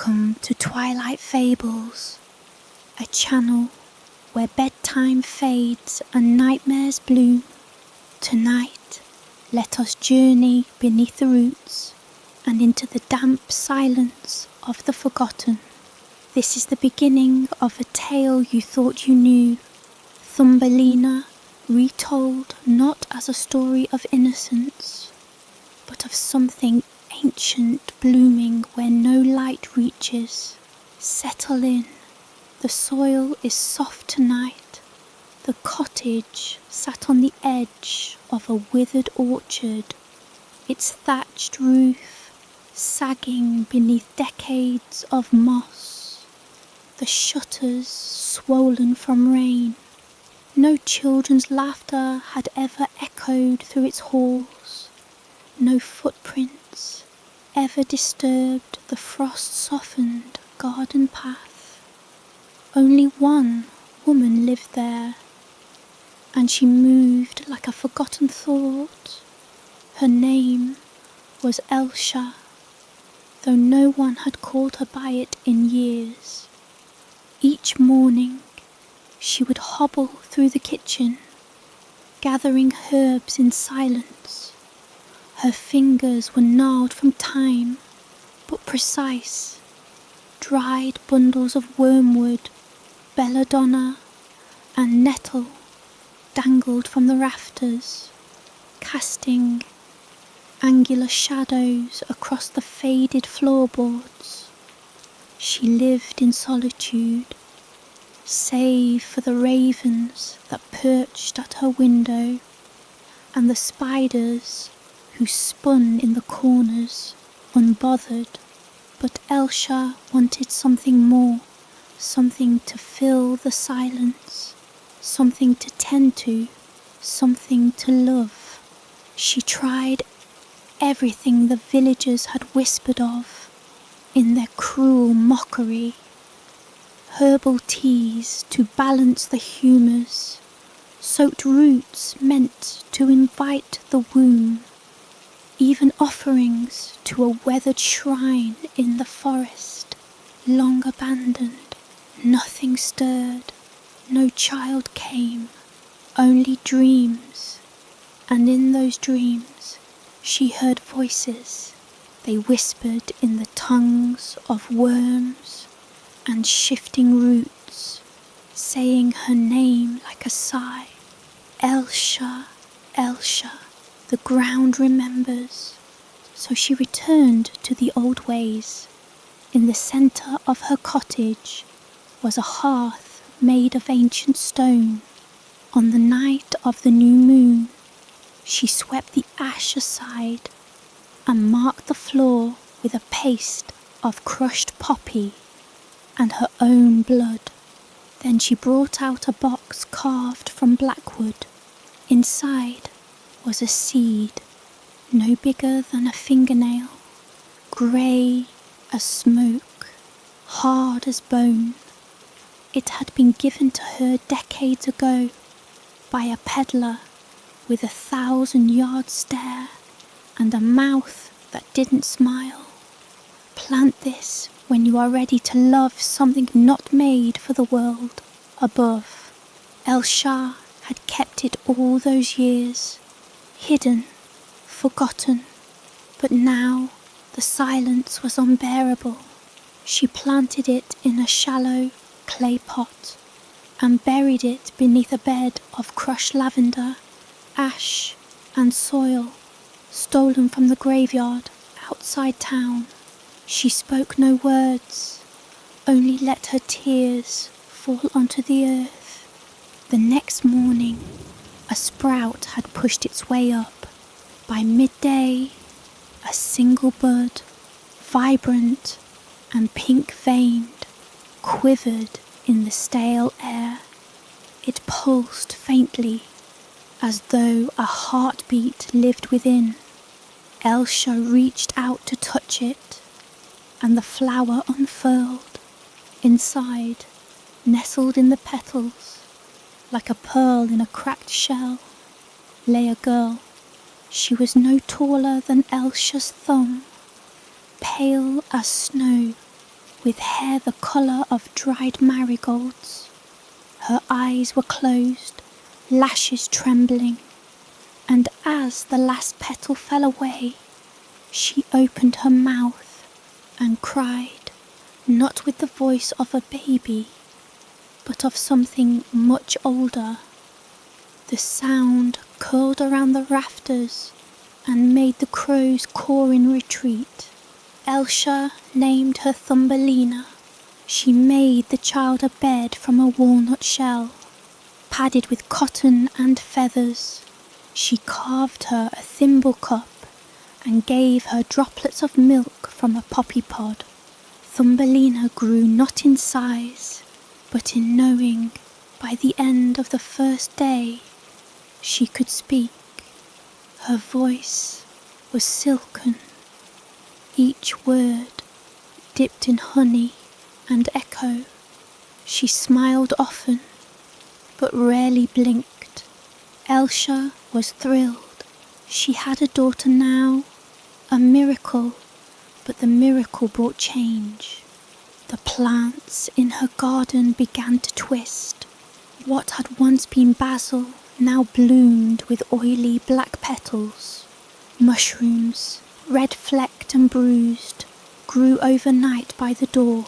Welcome to Twilight Fables, a channel where bedtime fades and nightmares bloom. Tonight, let us journey beneath the roots and into the damp silence of the forgotten. This is the beginning of a tale you thought you knew, Thumbelina, retold not as a story of innocence, but of something ancient blooming where no light reaches. Settle in, the soil is soft tonight. The cottage sat on the edge of a withered orchard, its thatched roof sagging beneath decades of moss, the shutters swollen from rain. No children's laughter had ever echoed through its halls. No footprints ever disturbed the frost-softened garden path. Only one woman lived there, and she moved like a forgotten thought. Her name was Elsha, though no one had called her by it in years. Each morning she would hobble through the kitchen, gathering herbs in silence. Her fingers were gnarled from time, but precise. Dried bundles of wormwood, belladonna, and nettle dangled from the rafters, casting angular shadows across the faded floorboards. She lived in solitude, save for the ravens that perched at her window and the spiders who spun in the corners, unbothered. But Elsha wanted something more, something to fill the silence, something to tend to, something to love. She tried everything the villagers had whispered of in their cruel mockery. Herbal teas to balance the humours, soaked roots meant to invite the womb, even offerings to a weathered shrine in the forest, long abandoned. Nothing stirred, no child came, only dreams, and in those dreams she heard voices. They whispered in the tongues of worms and shifting roots, saying her name like a sigh. Elsha, Elsha. The ground remembers, so she returned to the old ways. In the centre of her cottage was a hearth made of ancient stone. On the night of the new moon, she swept the ash aside and marked the floor with a paste of crushed poppy and her own blood. Then she brought out a box carved from blackwood. Inside was a seed, no bigger than a fingernail, grey as smoke, hard as bone. It had been given to her decades ago by a peddler with 1,000-yard stare and a mouth that didn't smile. Plant this when you are ready to love something not made for the world above. Elsha had kept it all those years, hidden, forgotten, but now the silence was unbearable. She planted it in a shallow clay pot and buried it beneath a bed of crushed lavender, ash and soil stolen from the graveyard outside town. She spoke no words, only let her tears fall onto the earth. The next morning, a sprout had pushed its way up. By midday, a single bud, vibrant and pink-veined, quivered in the stale air. It pulsed faintly, as though a heartbeat lived within. Elsha reached out to touch it, and the flower unfurled. Inside, nestled in the petals, like a pearl in a cracked shell, lay a girl. She was no taller than Elsha's thumb, pale as snow, with hair the colour of dried marigolds. Her eyes were closed, lashes trembling, and as the last petal fell away, she opened her mouth and cried, not with the voice of a baby, but of something much older. The sound curled around the rafters and made the crows caw in retreat. Elsa named her Thumbelina. She made the child a bed from a walnut shell, padded with cotton and feathers. She carved her a thimble cup and gave her droplets of milk from a poppy pod. Thumbelina grew not in size, but in knowing. By the end of the first day, she could speak. Her voice was silken, each word dipped in honey and echo. She smiled often, but rarely blinked. Elsa was thrilled. She had a daughter now, a miracle, but the miracle brought change. The plants in her garden began to twist. What had once been basil now bloomed with oily black petals. Mushrooms, red flecked and bruised, grew overnight by the door.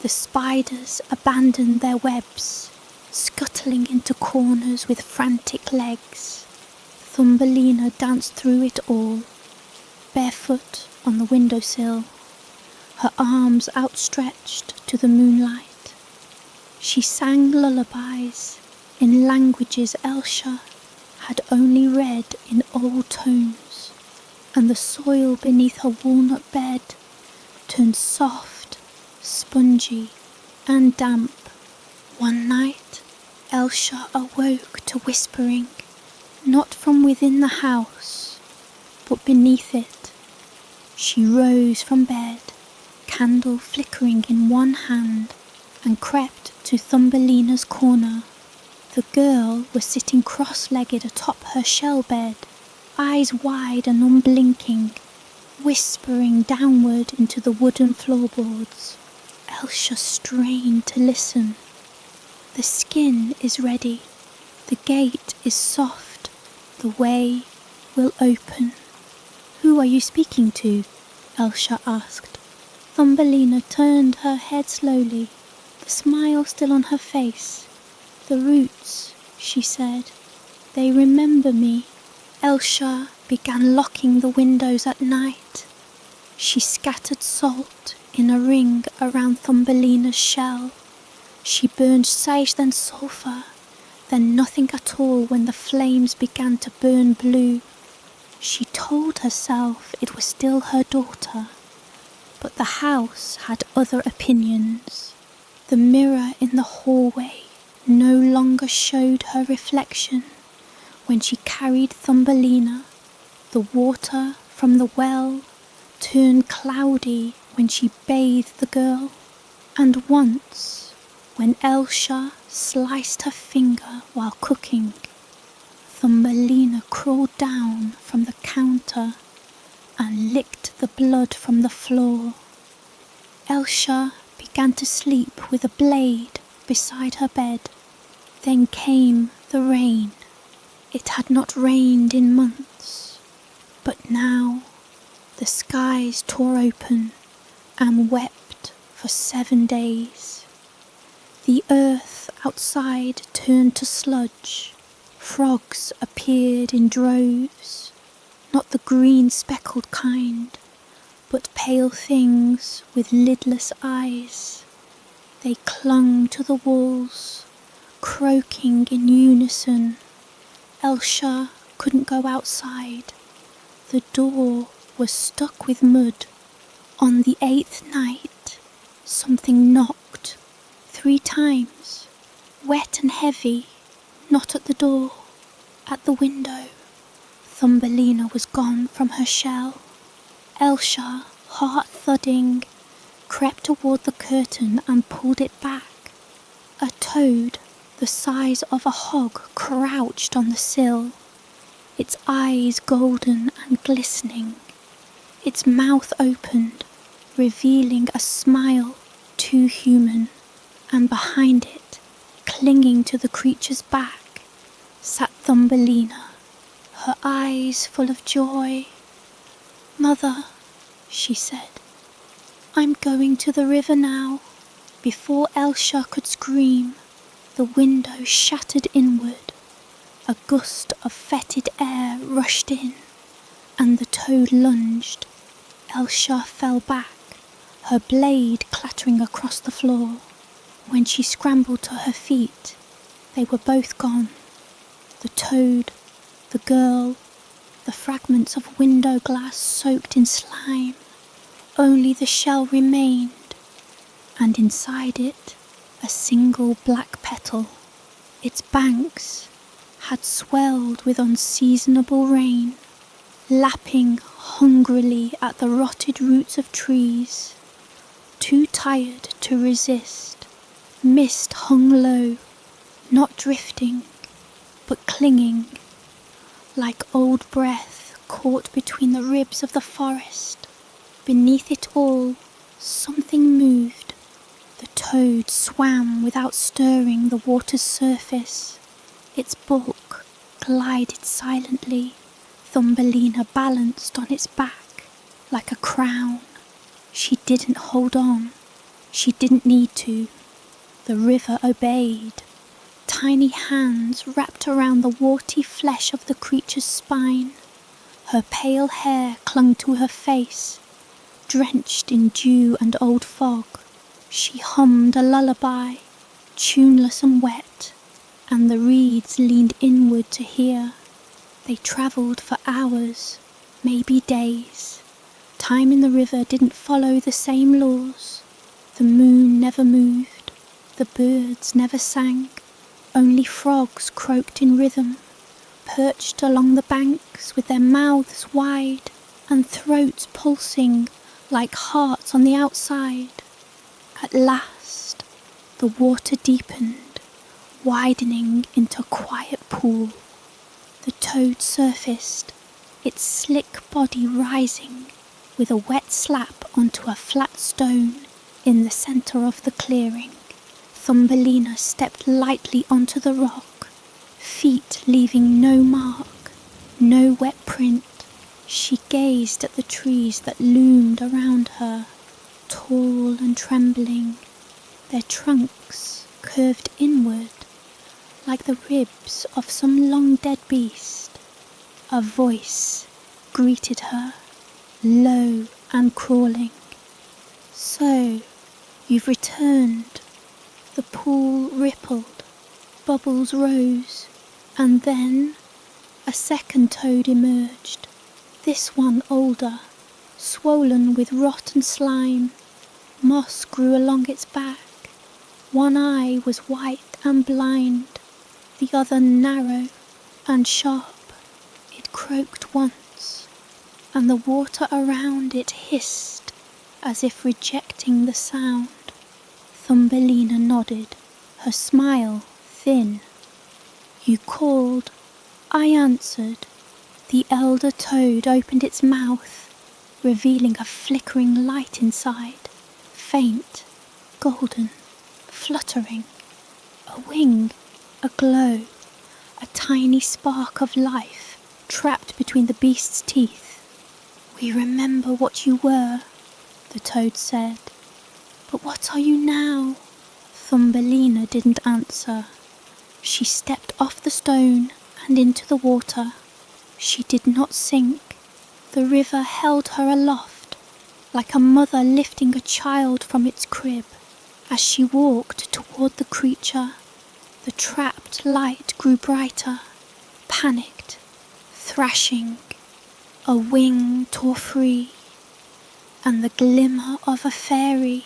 The spiders abandoned their webs, scuttling into corners with frantic legs. Thumbelina danced through it all, barefoot on the windowsill, her arms outstretched to the moonlight. She sang lullabies in languages Elsa had only read in old tomes, and the soil beneath her walnut bed turned soft, spongy and damp. One night Elsa awoke to whispering, not from within the house, but beneath it. She rose from bed, candle flickering in one hand, and crept to Thumbelina's corner. The girl was sitting cross-legged atop her shell bed, eyes wide and unblinking, whispering downward into the wooden floorboards. Elsa strained to listen. The skin is ready. The gate is soft. The way will open. Who are you speaking to? Elsa asked. Thumbelina turned her head slowly, the smile still on her face. The roots, she said. They remember me. Elsa began locking the windows at night. She scattered salt in a ring around Thumbelina's shell. She burned sage, then sulphur, then nothing at all when the flames began to burn blue. She told herself it was still her daughter, but the house had other opinions. The mirror in the hallway no longer showed her reflection when she carried Thumbelina. The water from the well turned cloudy when she bathed the girl, and once, when Elsa sliced her finger while cooking, Thumbelina crawled down from the counter and licked the blood from the floor. Elsa began to sleep with a blade beside her bed. Then came the rain. It had not rained in months, but now the skies tore open and wept for 7 days. The earth outside turned to sludge. Frogs appeared in droves, not the green speckled kind, but pale things with lidless eyes. They clung to the walls, croaking in unison. Elsa couldn't go outside. The door was stuck with mud. On the 8th night, something knocked 3 times, wet and heavy, not at the door, at the window. Thumbelina was gone from her shell. Elsa, heart thudding, crept toward the curtain and pulled it back. A toad, the size of a hog, crouched on the sill, its eyes golden and glistening. Its mouth opened, revealing a smile too human, and behind it, clinging to the creature's back, sat Thumbelina, her eyes full of joy. "Mother," she said, "I'm going to the river now." Before Elsha could scream, the window shattered inward. A gust of fetid air rushed in, and the toad lunged. Elsha fell back, her blade clattering across the floor. When she scrambled to her feet, they were both gone. The toad, the girl, the fragments of window glass soaked in slime. Only the shell remained, and inside it, a single black petal. Its banks had swelled with unseasonable rain, lapping hungrily at the rotted roots of trees. Too tired to resist, mist hung low, not drifting, but clinging, like old breath caught between the ribs of the forest. Beneath it all, something moved. The toad swam without stirring the water's surface. Its bulk glided silently. Thumbelina balanced on its back like a crown. She didn't hold on. She didn't need to. The river obeyed. Tiny hands wrapped around the warty flesh of the creature's spine. Her pale hair clung to her face, drenched in dew and old fog. She hummed a lullaby, tuneless and wet, and the reeds leaned inward to hear. They travelled for hours, maybe days. Time in the river didn't follow the same laws. The moon never moved, the birds never sang. Only frogs croaked in rhythm, perched along the banks with their mouths wide and throats pulsing like hearts on the outside. At last, the water deepened, widening into a quiet pool. The toad surfaced, its slick body rising with a wet slap onto a flat stone in the centre of the clearing. Thumbelina stepped lightly onto the rock, feet leaving no mark, no wet print. She gazed at the trees that loomed around her, tall and trembling, their trunks curved inward like the ribs of some long-dead beast. A voice greeted her, low and crawling. "So, you've returned." The pool rippled, bubbles rose, and then a second toad emerged, this one older, swollen with rot and slime. Moss grew along its back. One eye was white and blind, the other narrow and sharp. It croaked once, and the water around it hissed as if rejecting the sound. Thumbelina nodded, her smile thin. "You called. I answered." The elder toad opened its mouth, revealing a flickering light inside, faint, golden, fluttering. A wing, a glow, a tiny spark of life trapped between the beast's teeth. "We remember what you were," the toad said. "But what are you now?" Thumbelina didn't answer. She stepped off the stone and into the water. She did not sink. The river held her aloft, like a mother lifting a child from its crib. As she walked toward the creature, the trapped light grew brighter, panicked, thrashing. A wing tore free, and the glimmer of a fairy,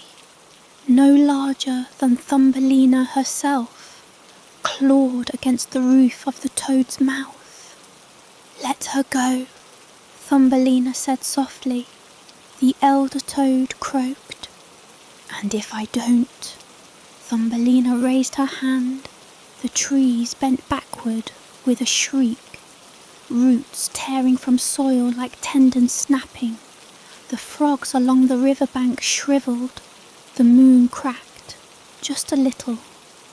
no larger than Thumbelina herself, clawed against the roof of the toad's mouth. "Let her go," Thumbelina said softly. The elder toad croaked. "And if I don't?" Thumbelina raised her hand. The trees bent backward with a shriek, roots tearing from soil like tendons snapping. The frogs along the riverbank shriveled. The moon cracked, just a little,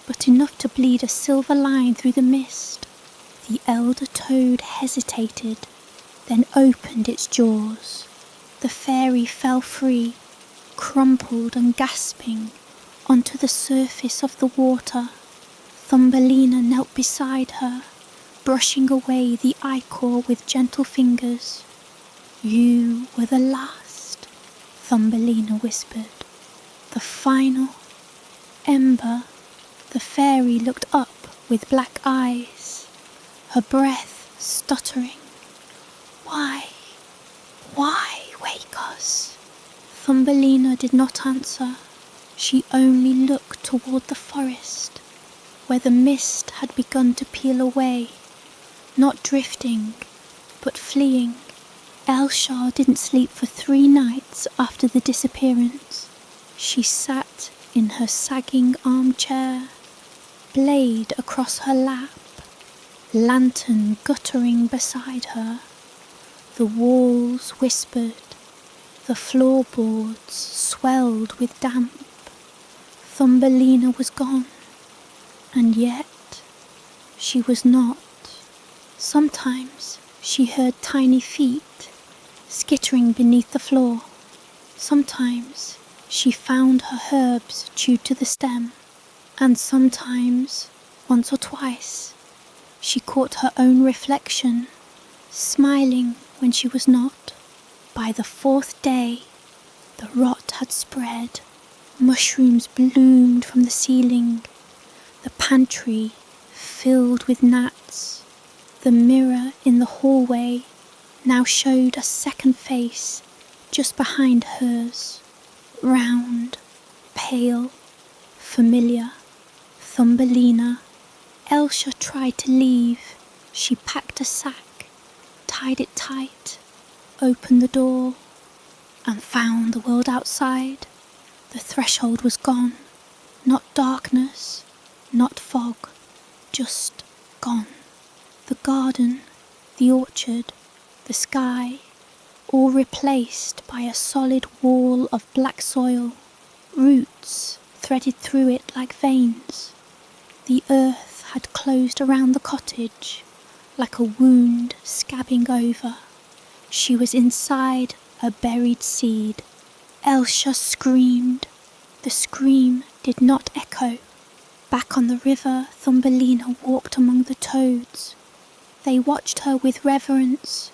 but enough to bleed a silver line through the mist. The elder toad hesitated, then opened its jaws. The fairy fell free, crumpled and gasping, onto the surface of the water. Thumbelina knelt beside her, brushing away the ichor with gentle fingers. "You were the last," Thumbelina whispered. "The final ember." The fairy looked up with black eyes, her breath stuttering. Why wake us?" Thumbelina did not answer. She only looked toward the forest, where the mist had begun to peel away, not drifting, but fleeing. Elsa didn't sleep for 3 nights after the disappearance. She sat in her sagging armchair, blade across her lap, lantern guttering beside her. The walls whispered, the floorboards swelled with damp. Thumbelina was gone, and yet she was not. Sometimes she heard tiny feet skittering beneath the floor. Sometimes she found her herbs chewed to the stem, and sometimes, once or twice, she caught her own reflection, smiling when she was not. By the 4th day, the rot had spread. Mushrooms bloomed from the ceiling, the pantry filled with gnats. The mirror in the hallway now showed a second face just behind hers, round, pale, familiar. Thumbelina. Elsa tried to leave. She packed a sack, tied it tight, opened the door, and found the world outside. The threshold was gone. Not darkness, not fog, just gone. The garden, the orchard, the sky, all replaced by a solid wall of black soil, roots threaded through it like veins. The earth had closed around the cottage, like a wound scabbing over. She was inside a buried seed. Elsa screamed. The scream did not echo. Back on the river, Thumbelina walked among the toads. They watched her with reverence,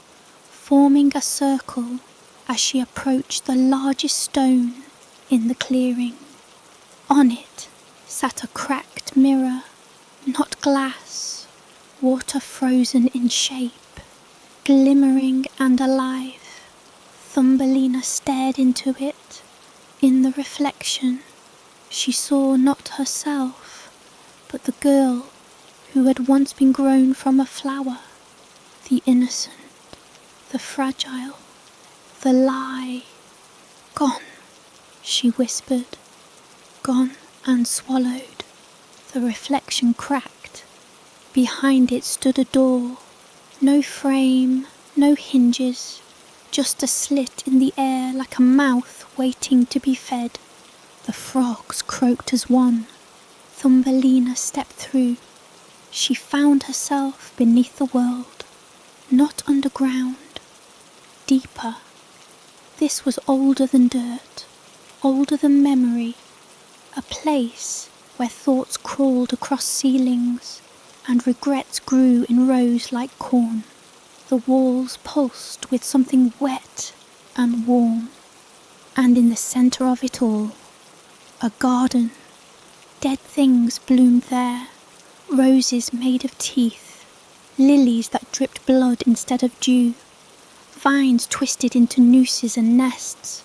forming a circle as she approached the largest stone in the clearing. On it sat a cracked mirror, not glass, water frozen in shape, glimmering and alive. Thumbelina stared into it. In the reflection, she saw not herself, but the girl who had once been grown from a flower, the innocent, the fragile, the lie. "Gone," she whispered, "gone and swallowed." The reflection cracked. Behind it stood a door, no frame, no hinges, just a slit in the air like a mouth waiting to be fed. The frogs croaked as one. Thumbelina stepped through. She found herself beneath the world, not underground, deeper. This was older than dirt, older than memory, a place where thoughts crawled across ceilings and regrets grew in rows like corn. The walls pulsed with something wet and warm, and in the centre of it all, a garden. Dead things bloomed there, roses made of teeth, lilies that dripped blood instead of dew, vines twisted into nooses and nests.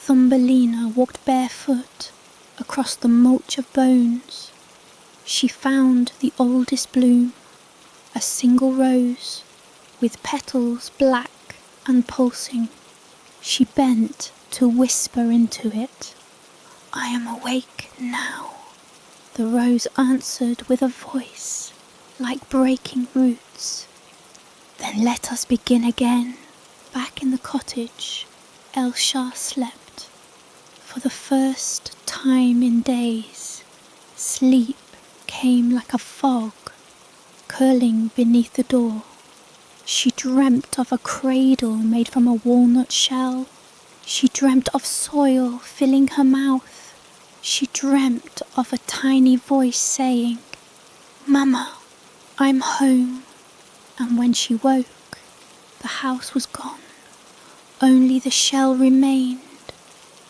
Thumbelina walked barefoot across the mulch of bones. She found the oldest bloom, a single rose, with petals black and pulsing. She bent to whisper into it. "I am awake now," the rose answered with a voice like breaking roots. "Then let us begin again." Back in the cottage, Elsa slept. For the first time in days, sleep came like a fog, curling beneath the door. She dreamt of a cradle made from a walnut shell. She dreamt of soil filling her mouth. She dreamt of a tiny voice saying, "Mama, I'm home." And when she woke, the house was gone. Only the shell remained,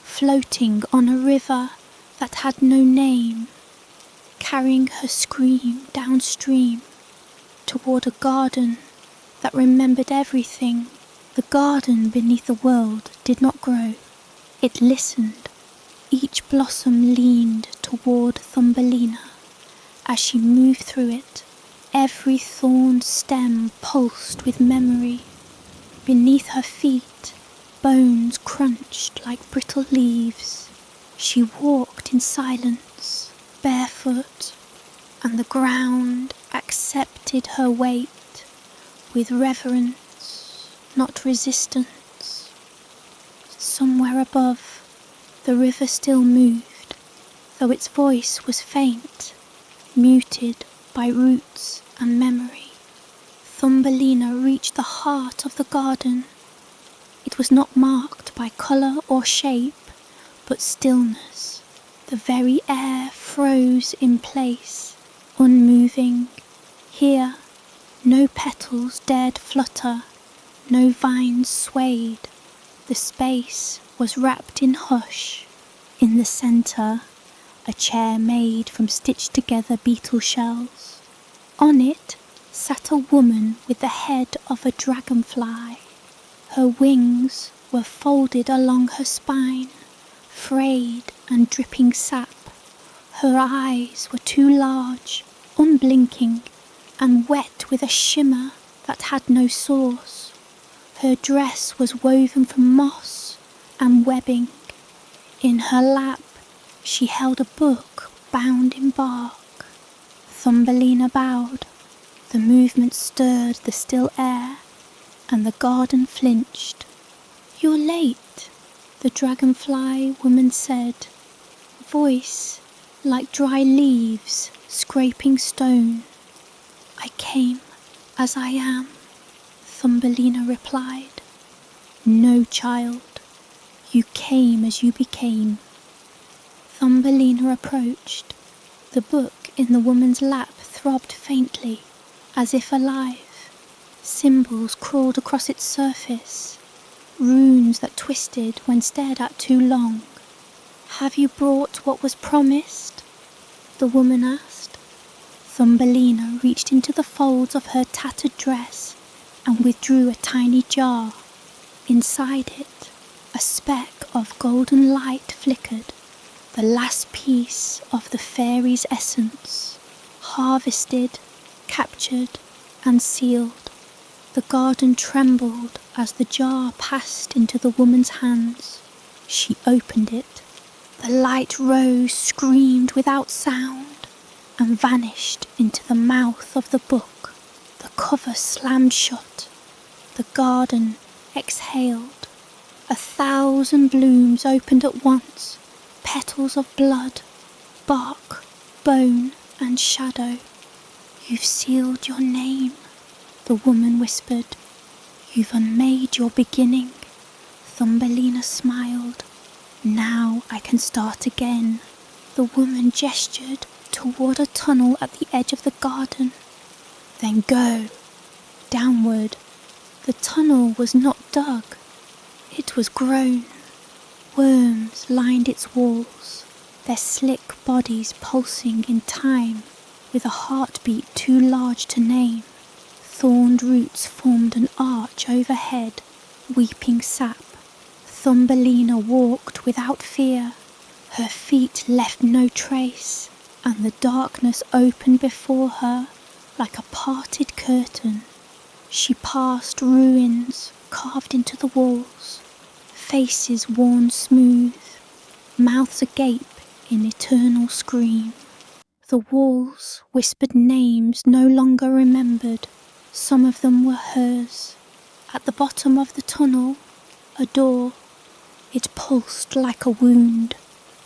floating on a river that had no name, carrying her scream downstream toward a garden that remembered everything. The garden beneath the world did not grow. It listened. Each blossom leaned toward Thumbelina. As she moved through it, every thorned stem pulsed with memory. Beneath her feet, bones crunched like brittle leaves. She walked in silence, barefoot, and the ground accepted her weight with reverence, not resistance. Somewhere above, the river still moved, though its voice was faint, muted by roots and memory. Thumbelina reached the heart of the garden. It was not marked by colour or shape, but stillness. The very air froze in place, unmoving. Here, no petals dared flutter, no vines swayed. The space was wrapped in hush. In the centre, a chair made from stitched together beetle shells. On it sat a woman with the head of a dragonfly. Her wings were folded along her spine, frayed and dripping sap. Her eyes were too large, unblinking, and wet with a shimmer that had no source. Her dress was woven from moss and webbing. In her lap she held a book bound in bark. Thumbelina bowed. The movement stirred the still air, and the garden flinched. "You're late," the dragonfly woman said, voice like dry leaves scraping stone. "I came as I am," Thumbelina replied. "No, child, you came as you became." Thumbelina approached. The book in the woman's lap throbbed faintly, as if alive. Symbols crawled across its surface, runes that twisted when stared at too long. "Have you brought what was promised?" the woman asked. Thumbelina reached into the folds of her tattered dress and withdrew a tiny jar. Inside it, a speck of golden light flickered, the last piece of the fairy's essence, harvested, captured, and sealed. The garden trembled as the jar passed into the woman's hands. She opened it. The light rose, screamed without sound, and vanished into the mouth of the book. The cover slammed shut. The garden exhaled. 1,000 blooms opened at once, petals of blood, bark, bone, and shadow. "You've sealed your name," the woman whispered. "You've unmade your beginning." Thumbelina smiled. "Now I can start again." The woman gestured toward a tunnel at the edge of the garden. "Then go." Downward. The tunnel was not dug. It was grown. Worms lined its walls, their slick bodies pulsing in time with a heartbeat too large to name. Thorned roots formed an arch overhead, weeping sap. Thumbelina walked without fear. Her feet left no trace, and the darkness opened before her like a parted curtain. She passed ruins carved into the walls, faces worn smooth, mouths agape in eternal scream. The walls whispered names no longer remembered. Some of them were hers. At the bottom of the tunnel, a door. It pulsed like a wound,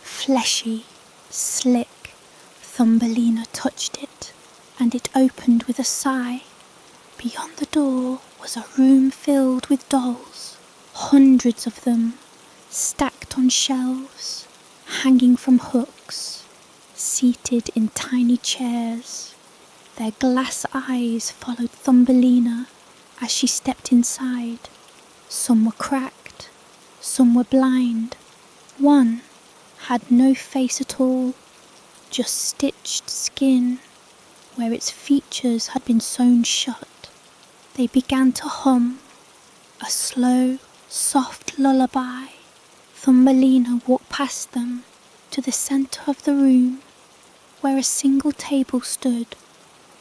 fleshy, slick. Thumbelina touched it, and it opened with a sigh. Beyond the door was a room filled with dolls, hundreds of them, stacked on shelves, hanging from hooks, seated in tiny chairs. Their glass eyes followed Thumbelina as she stepped inside. Some were cracked, some were blind. One had no face at all, just stitched skin where its features had been sewn shut. They began to hum, a slow, soft lullaby. Thumbelina walked past them to the centre of the room, where a single table stood.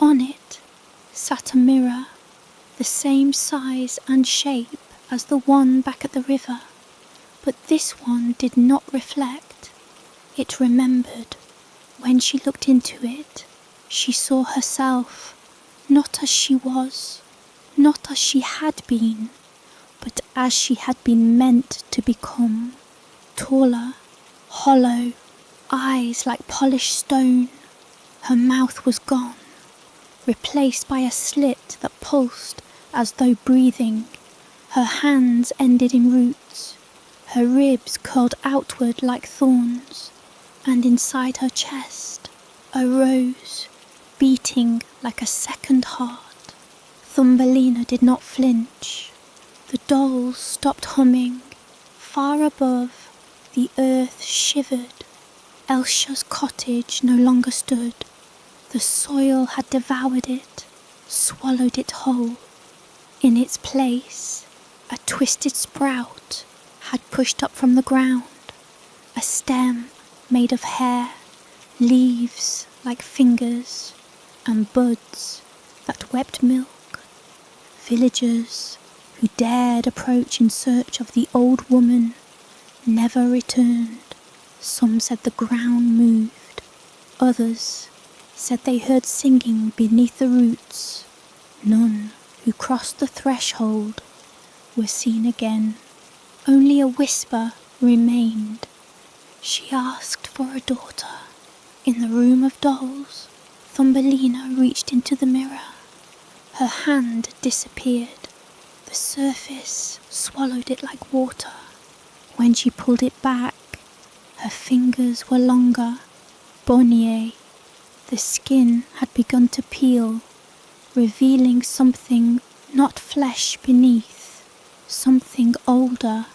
On it sat a mirror, the same size and shape as the one back at the river, but this one did not reflect. It remembered. When she looked into it, she saw herself, not as she was, not as she had been, but as she had been meant to become. Taller, hollow, eyes like polished stone. Her mouth was gone, replaced by a slit that pulsed as though breathing. Her hands ended in roots. Her ribs curled outward like thorns, and inside her chest a rose, beating like a second heart. Thumbelina did not flinch. The dolls stopped humming. Far above, the earth shivered. Elsha's cottage no longer stood. The soil had devoured it, swallowed it whole. In its place, a twisted sprout had pushed up from the ground, a stem made of hair, leaves like fingers, and buds that wept milk. Villagers who dared approach in search of the old woman never returned. Some said the ground moved, others said they heard singing beneath the roots. None who crossed the threshold were seen again. Only a whisper remained. She asked for a daughter. In the room of dolls, Thumbelina reached into the mirror. Her hand disappeared. The surface swallowed it like water. When she pulled it back, her fingers were longer, bonier. The skin had begun to peel, revealing something not flesh beneath, something older.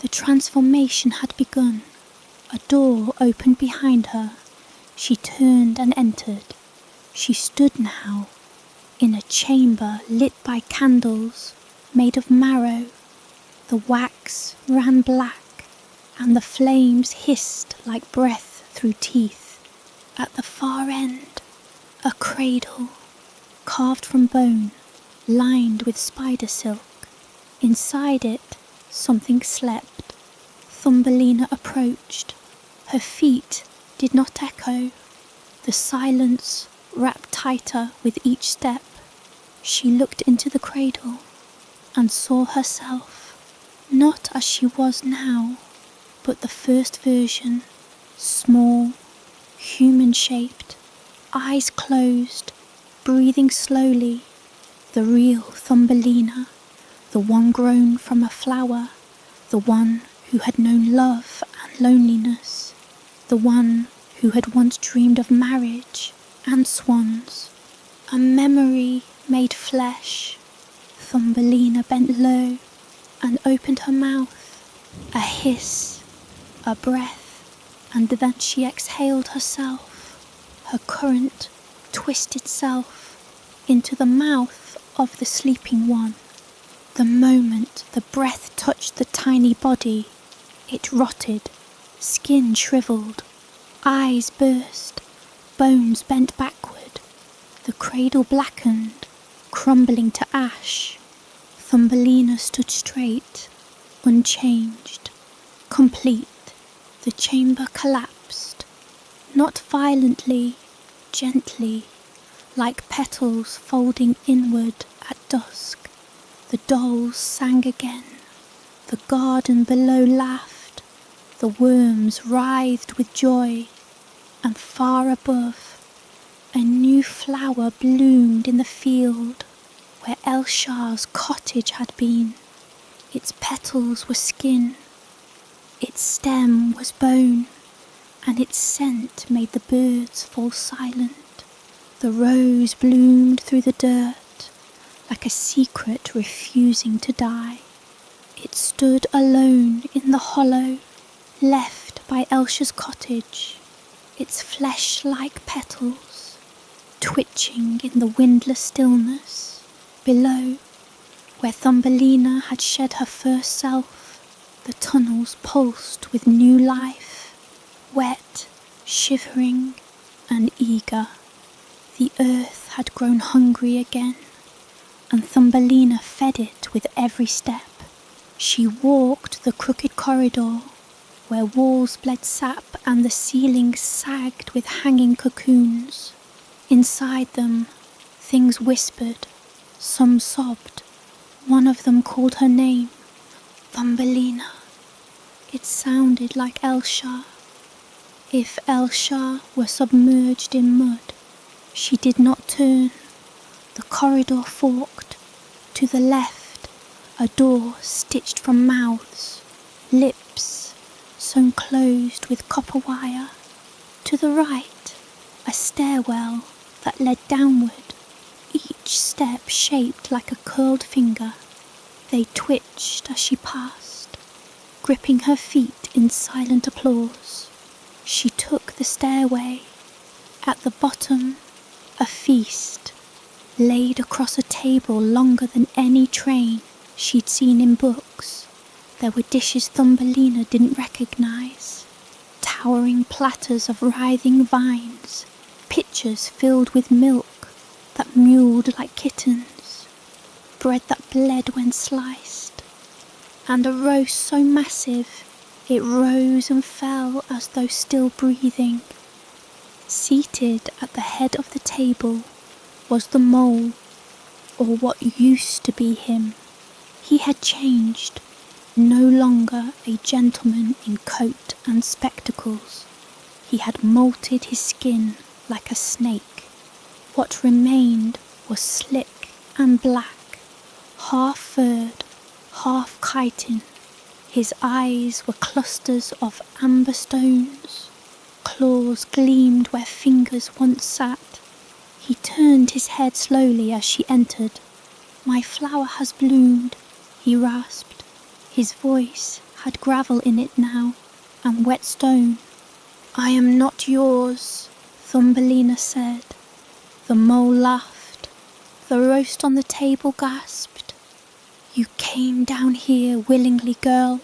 The transformation had begun. A door opened behind her. She turned and entered. She stood now in a chamber lit by candles made of marrow. The wax ran black, and the flames hissed like breath through teeth. At the far end, a cradle, carved from bone, lined with spider silk. Inside it, something slept. Thumbelina approached. Her feet did not echo. The silence wrapped tighter with each step. She looked into the cradle and saw herself, not as she was now, but the first version, small, human-shaped, eyes closed, breathing slowly. The real Thumbelina, the one grown from a flower, the one who had known love and loneliness, the one who had once dreamed of marriage and swans. A memory made flesh. Thumbelina bent low and opened her mouth. A hiss, a breath, and then she exhaled herself, her current, twisted self, into the mouth of the sleeping one. The moment the breath touched the tiny body, it rotted, skin shriveled, eyes burst, bones bent backward. The cradle blackened, crumbling to ash. Thumbelina stood straight, unchanged, complete. The chamber collapsed, not violently, gently, like petals folding inward at dusk. The dolls sang again. The garden below laughed. the worms writhed with joy, and far above, a new flower bloomed in the field where Elshar's cottage had been. Its petals were skin, its stem was bone, and its scent made the birds fall silent. The rose bloomed through the dirt, like a secret refusing to die. It stood alone in the hollow, left by Elshar's cottage, its flesh-like petals twitching in the windless stillness. Below, where Thumbelina had shed her first self, the tunnels pulsed with new life, wet, shivering, and eager. The earth had grown hungry again, and Thumbelina fed it with every step. She walked the crooked corridor, where walls bled sap and the ceilings sagged with hanging cocoons. Inside them, things whispered, some sobbed. One of them called her name, Thumbelina. It sounded like Elshar. If Elshar were submerged in mud, she did not turn. The corridor forked. To the left, a door stitched from mouths, lips sewn closed with copper wire. To the right, a stairwell that led downward, each step shaped like a curled finger. They twitched as she passed, gripping her feet in silent applause. She took the stairway. At the bottom, a feast, laid across a table longer than any train she'd seen in books. There were dishes Thumbelina didn't recognise, towering platters of writhing vines, pitchers filled with milk that mewed like kittens, bread that bled when sliced, and a roast so massive it rose and fell as though still breathing. Seated at the head of the table was the mole, or what used to be him. He had changed, no longer a gentleman in coat and spectacles. He had molted his skin like a snake. What remained was slick and black, half furred, half chitin. His eyes were clusters of amber stones. Claws gleamed where fingers once sat. He turned his head slowly as she entered. "My flower has bloomed," he rasped. His voice had gravel in it now, and wet stone. "I am not yours," Thumbelina said. The mole laughed. The roast on the table gasped. "You came down here willingly, girl.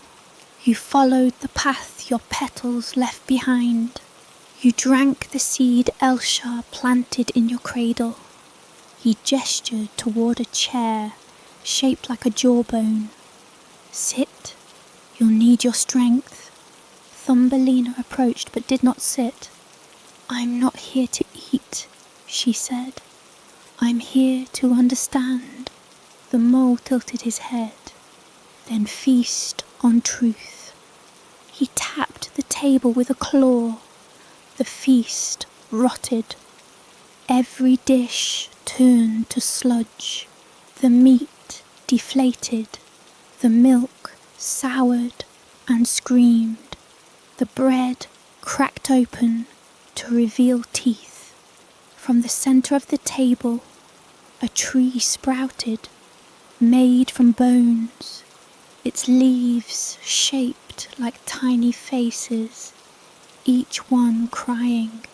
You followed the path your petals left behind. You drank the seed Elshar planted in your cradle." He gestured toward a chair shaped like a jawbone. "Sit. You'll need your strength." Thumbelina approached but did not sit. "I'm not here to eat," she said. "I'm here to understand." The mole tilted his head. "Then feast on truth." He tapped the table with a claw. The feast rotted. Every dish turned to sludge. The meat deflated. The milk soured and screamed. The bread cracked open to reveal teeth. From the centre of the table, a tree sprouted, made from bones, its leaves shaped like tiny faces, each one crying.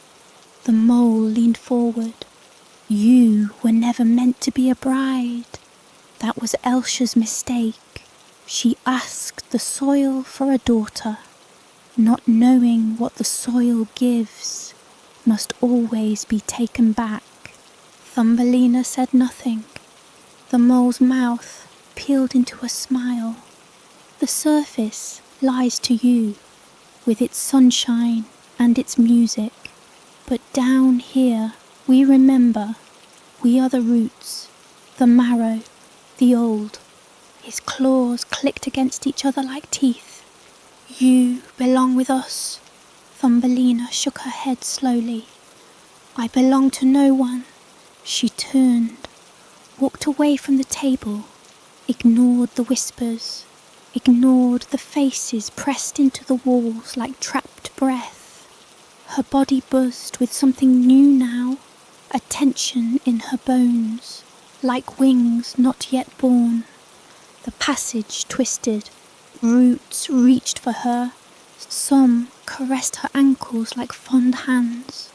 The mole leaned forward. "You were never meant to be a bride. That was Elshar's mistake. She asked the soil for a daughter, not knowing what the soil gives must always be taken back." Thumbelina said nothing. The mole's mouth peeled into a smile. "The surface lies to you, with its sunshine and its music. But down here we remember. We are the roots, the marrow, the old." His claws clicked against each other like teeth. You belong with us. Thumbelina shook her head slowly. I belong to no one. She turned, walked away from the table, ignored the whispers, ignored the faces pressed into the walls like trapped breath. Her body buzzed with something new now, a tension in her bones, like wings not yet born. The passage twisted, roots reached for her. Some caressed her ankles like fond hands.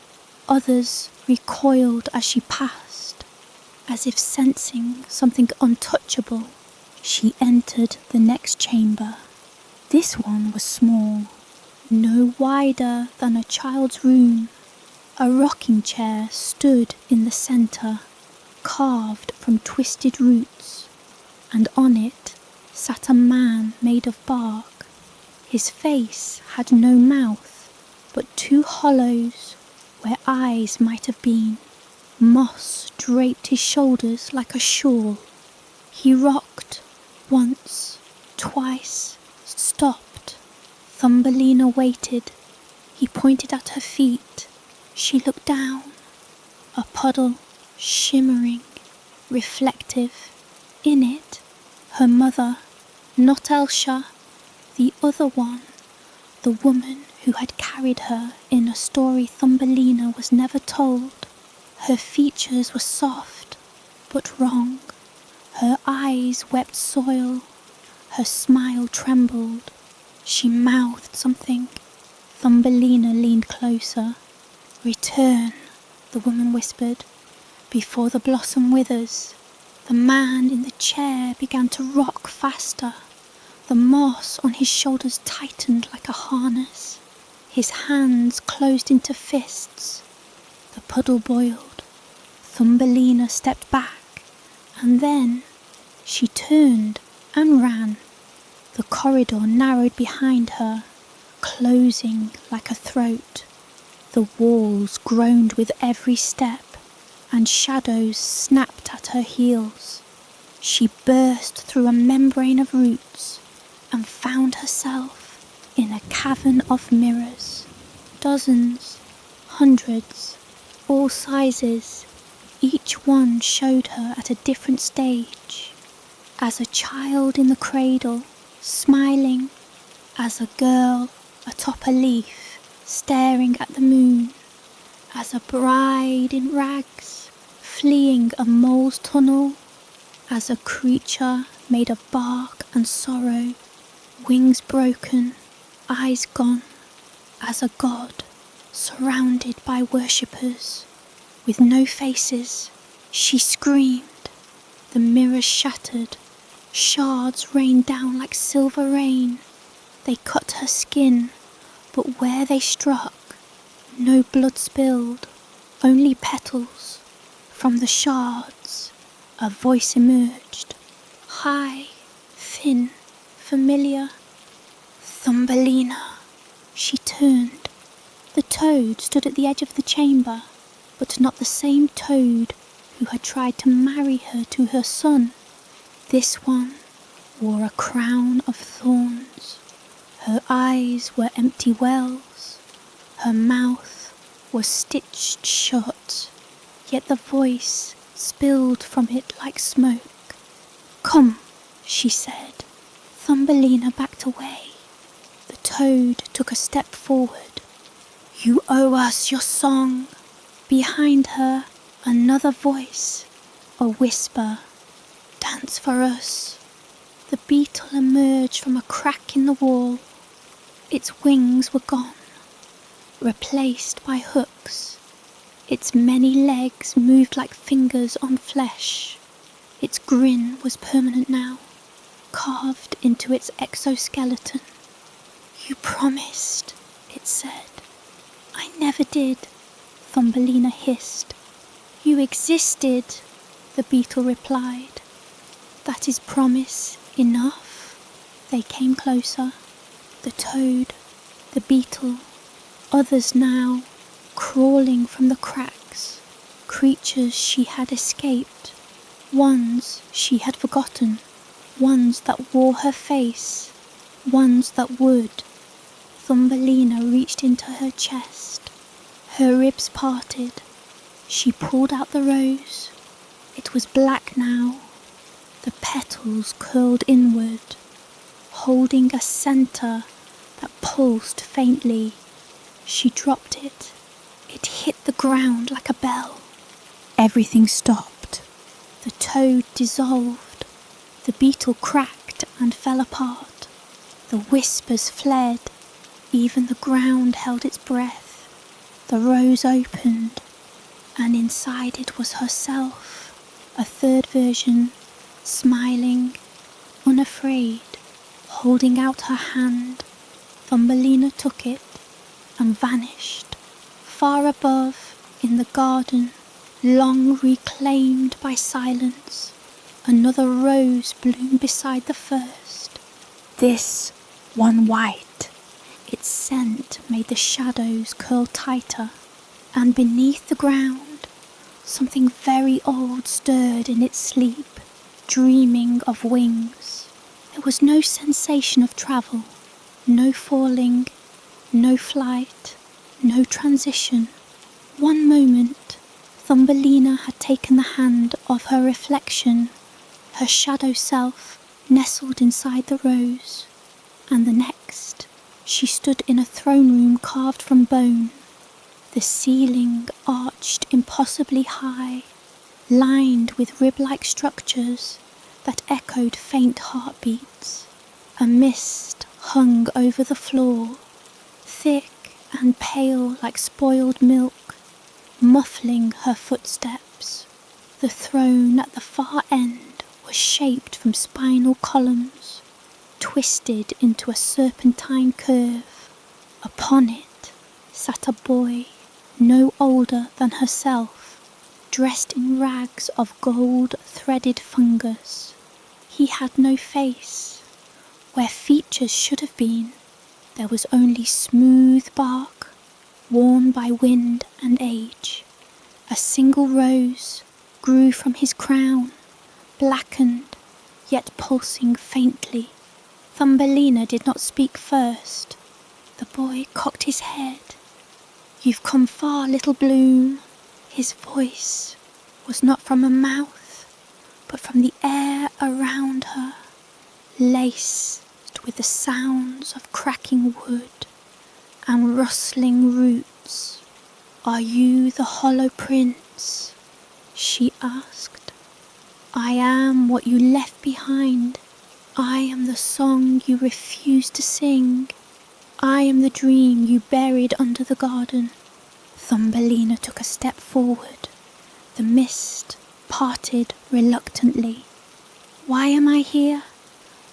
Others recoiled as she passed, as if sensing something untouchable. She entered the next chamber. This one was small, no wider than a child's room. A rocking chair stood in the centre, carved from twisted roots, and on it sat a man made of bark. His face had no mouth, but two hollows where eyes might have been. Moss draped his shoulders like a shawl. He rocked once, twice, stopped. Thumbelina waited. He pointed at her feet. She looked down. A puddle, shimmering, reflective. In it, her mother, not Elsha, the other one, the woman who had carried her in a story Thumbelina was never told. Her features were soft, but wrong. Her eyes wept soil. Her smile trembled. She mouthed something. Thumbelina leaned closer. Return, the woman whispered, before the blossom withers. The man in the chair began to rock faster. The moss on his shoulders tightened like a harness. His hands closed into fists. The puddle boiled. Thumbelina stepped back, and then she turned and ran. The corridor narrowed behind her, closing like a throat. The walls groaned with every step, and shadows snapped at her heels. She burst through a membrane of roots and found herself in a cavern of mirrors. Dozens, hundreds, all sizes. Each one showed her at a different stage. As a child in the cradle, smiling. As a girl atop a leaf, staring at the moon. As a bride in rags, fleeing a mole's tunnel. As a creature made of bark and sorrow, wings broken, eyes gone. As a god, surrounded by worshippers, with no faces, she screamed. The mirrors shattered, shards rained down like silver rain. They cut her skin, but where they struck, no blood spilled, only petals. From the shards, a voice emerged, high, thin, familiar. Thumbelina. She turned. The toad stood at the edge of the chamber, but not the same toad who had tried to marry her to her son. This one wore a crown of thorns. Her eyes were empty wells. Her mouth was stitched shut, yet the voice spilled from it like smoke. Come, she said. Thumbelina backed away. The toad took a step forward. You owe us your song. Behind her, another voice, a whisper. Dance for us. The beetle emerged from a crack in the wall. Its wings were gone, replaced by hooks. Its many legs moved like fingers on flesh. Its grin was permanent now, carved into its exoskeleton. You promised, it said. I never did, Thumbelina hissed. You existed, the beetle replied. That is promise enough. They came closer. The toad, the beetle, others now, crawling from the cracks, creatures she had escaped, ones she had forgotten, ones that wore her face, ones that would. Thumbelina reached into her chest. Her ribs parted. She pulled out the rose. It was black now. The petals curled inward, holding a centre that pulsed faintly. She dropped it. It hit the ground like a bell. Everything stopped. The toad dissolved. The beetle cracked and fell apart. The whispers fled. Even the ground held its breath. The rose opened, and inside it was herself, a third version, smiling, unafraid, holding out her hand. Thumbelina took it and vanished, far above in the garden, long reclaimed by silence. Another rose bloomed beside the first, this one white. Its scent made the shadows curl tighter, and beneath the ground, something very old stirred in its sleep, dreaming of wings. There was no sensation of travel, no falling, no flight, no transition. One moment, Thumbelina had taken the hand of her reflection, her shadow self nestled inside the rose, and the next, she stood in a throne room carved from bone. The ceiling arched impossibly high, lined with rib-like structures that echoed faint heartbeats. A mist hung over the floor, thick and pale like spoiled milk, muffling her footsteps. The throne at the far end was shaped from spinal columns, twisted into a serpentine curve. Upon it sat a boy no older than herself, dressed in rags of gold-threaded fungus. He had no face. Where features should have been, there was only smooth bark, worn by wind and age. A single rose grew from his crown, blackened, yet pulsing faintly. Thumbelina did not speak first. The boy cocked his head. "You've come far, little bloom." His voice was not from a mouth, but from the air around her, laced with the sounds of cracking wood and rustling roots. "Are you the Hollow Prince?" she asked. "I am what you left behind. I am the song you refused to sing. I am the dream you buried under the garden." Thumbelina took a step forward. The mist parted reluctantly. "Why am I here?"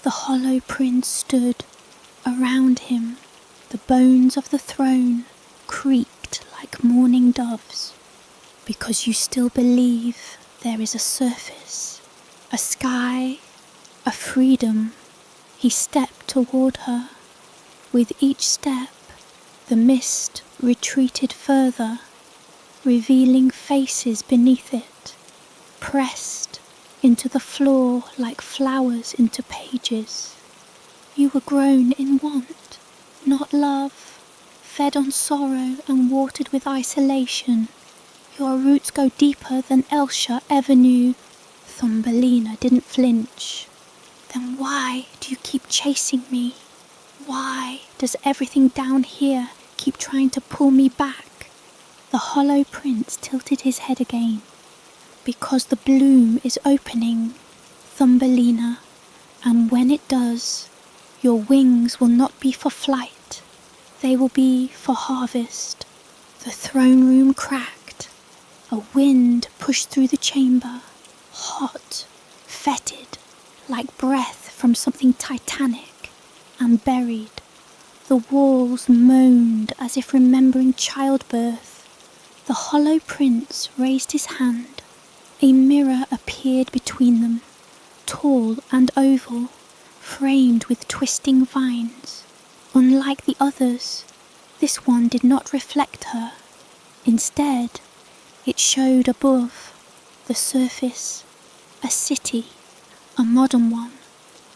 The Hollow Prince stood. Around him, the bones of the throne creaked like mourning doves. "Because you still believe there is a surface, a sky, a freedom." He stepped toward her. With each step, the mist retreated further, revealing faces beneath it, pressed into the floor like flowers into pages. "You were grown in want, not love, fed on sorrow and watered with isolation. Your roots go deeper than Elsha ever knew." Thumbelina didn't flinch. "Then why do you keep chasing me? Why does everything down here keep trying to pull me back?" The Hollow Prince tilted his head again. "Because the bloom is opening, Thumbelina, and when it does, your wings will not be for flight. They will be for harvest." The throne room cracked. A wind pushed through the chamber, hot, fetid, like breath from something titanic, and buried. The walls moaned as if remembering childbirth. The Hollow Prince raised his hand. A mirror appeared between them, tall and oval, framed with twisting vines. Unlike the others, this one did not reflect her. Instead, it showed above the surface a city, a modern one,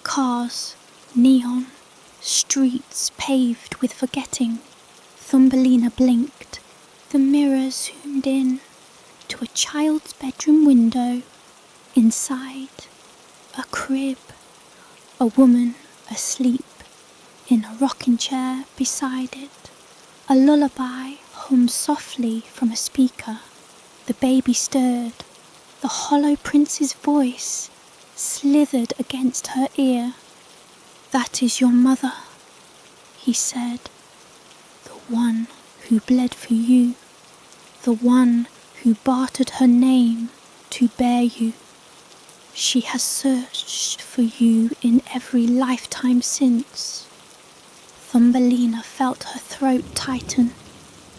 cars, neon, streets paved with forgetting. Thumbelina blinked. The mirror zoomed in to a child's bedroom window. Inside, a crib, a woman asleep in a rocking chair beside it. A lullaby hummed softly from a speaker. The baby stirred. The hollow prince's voice slithered against her ear. "That is your mother," he said, "the one who bled for you, the one who bartered her name to bear you. She has searched for you in every lifetime since." Thumbelina felt her throat tighten.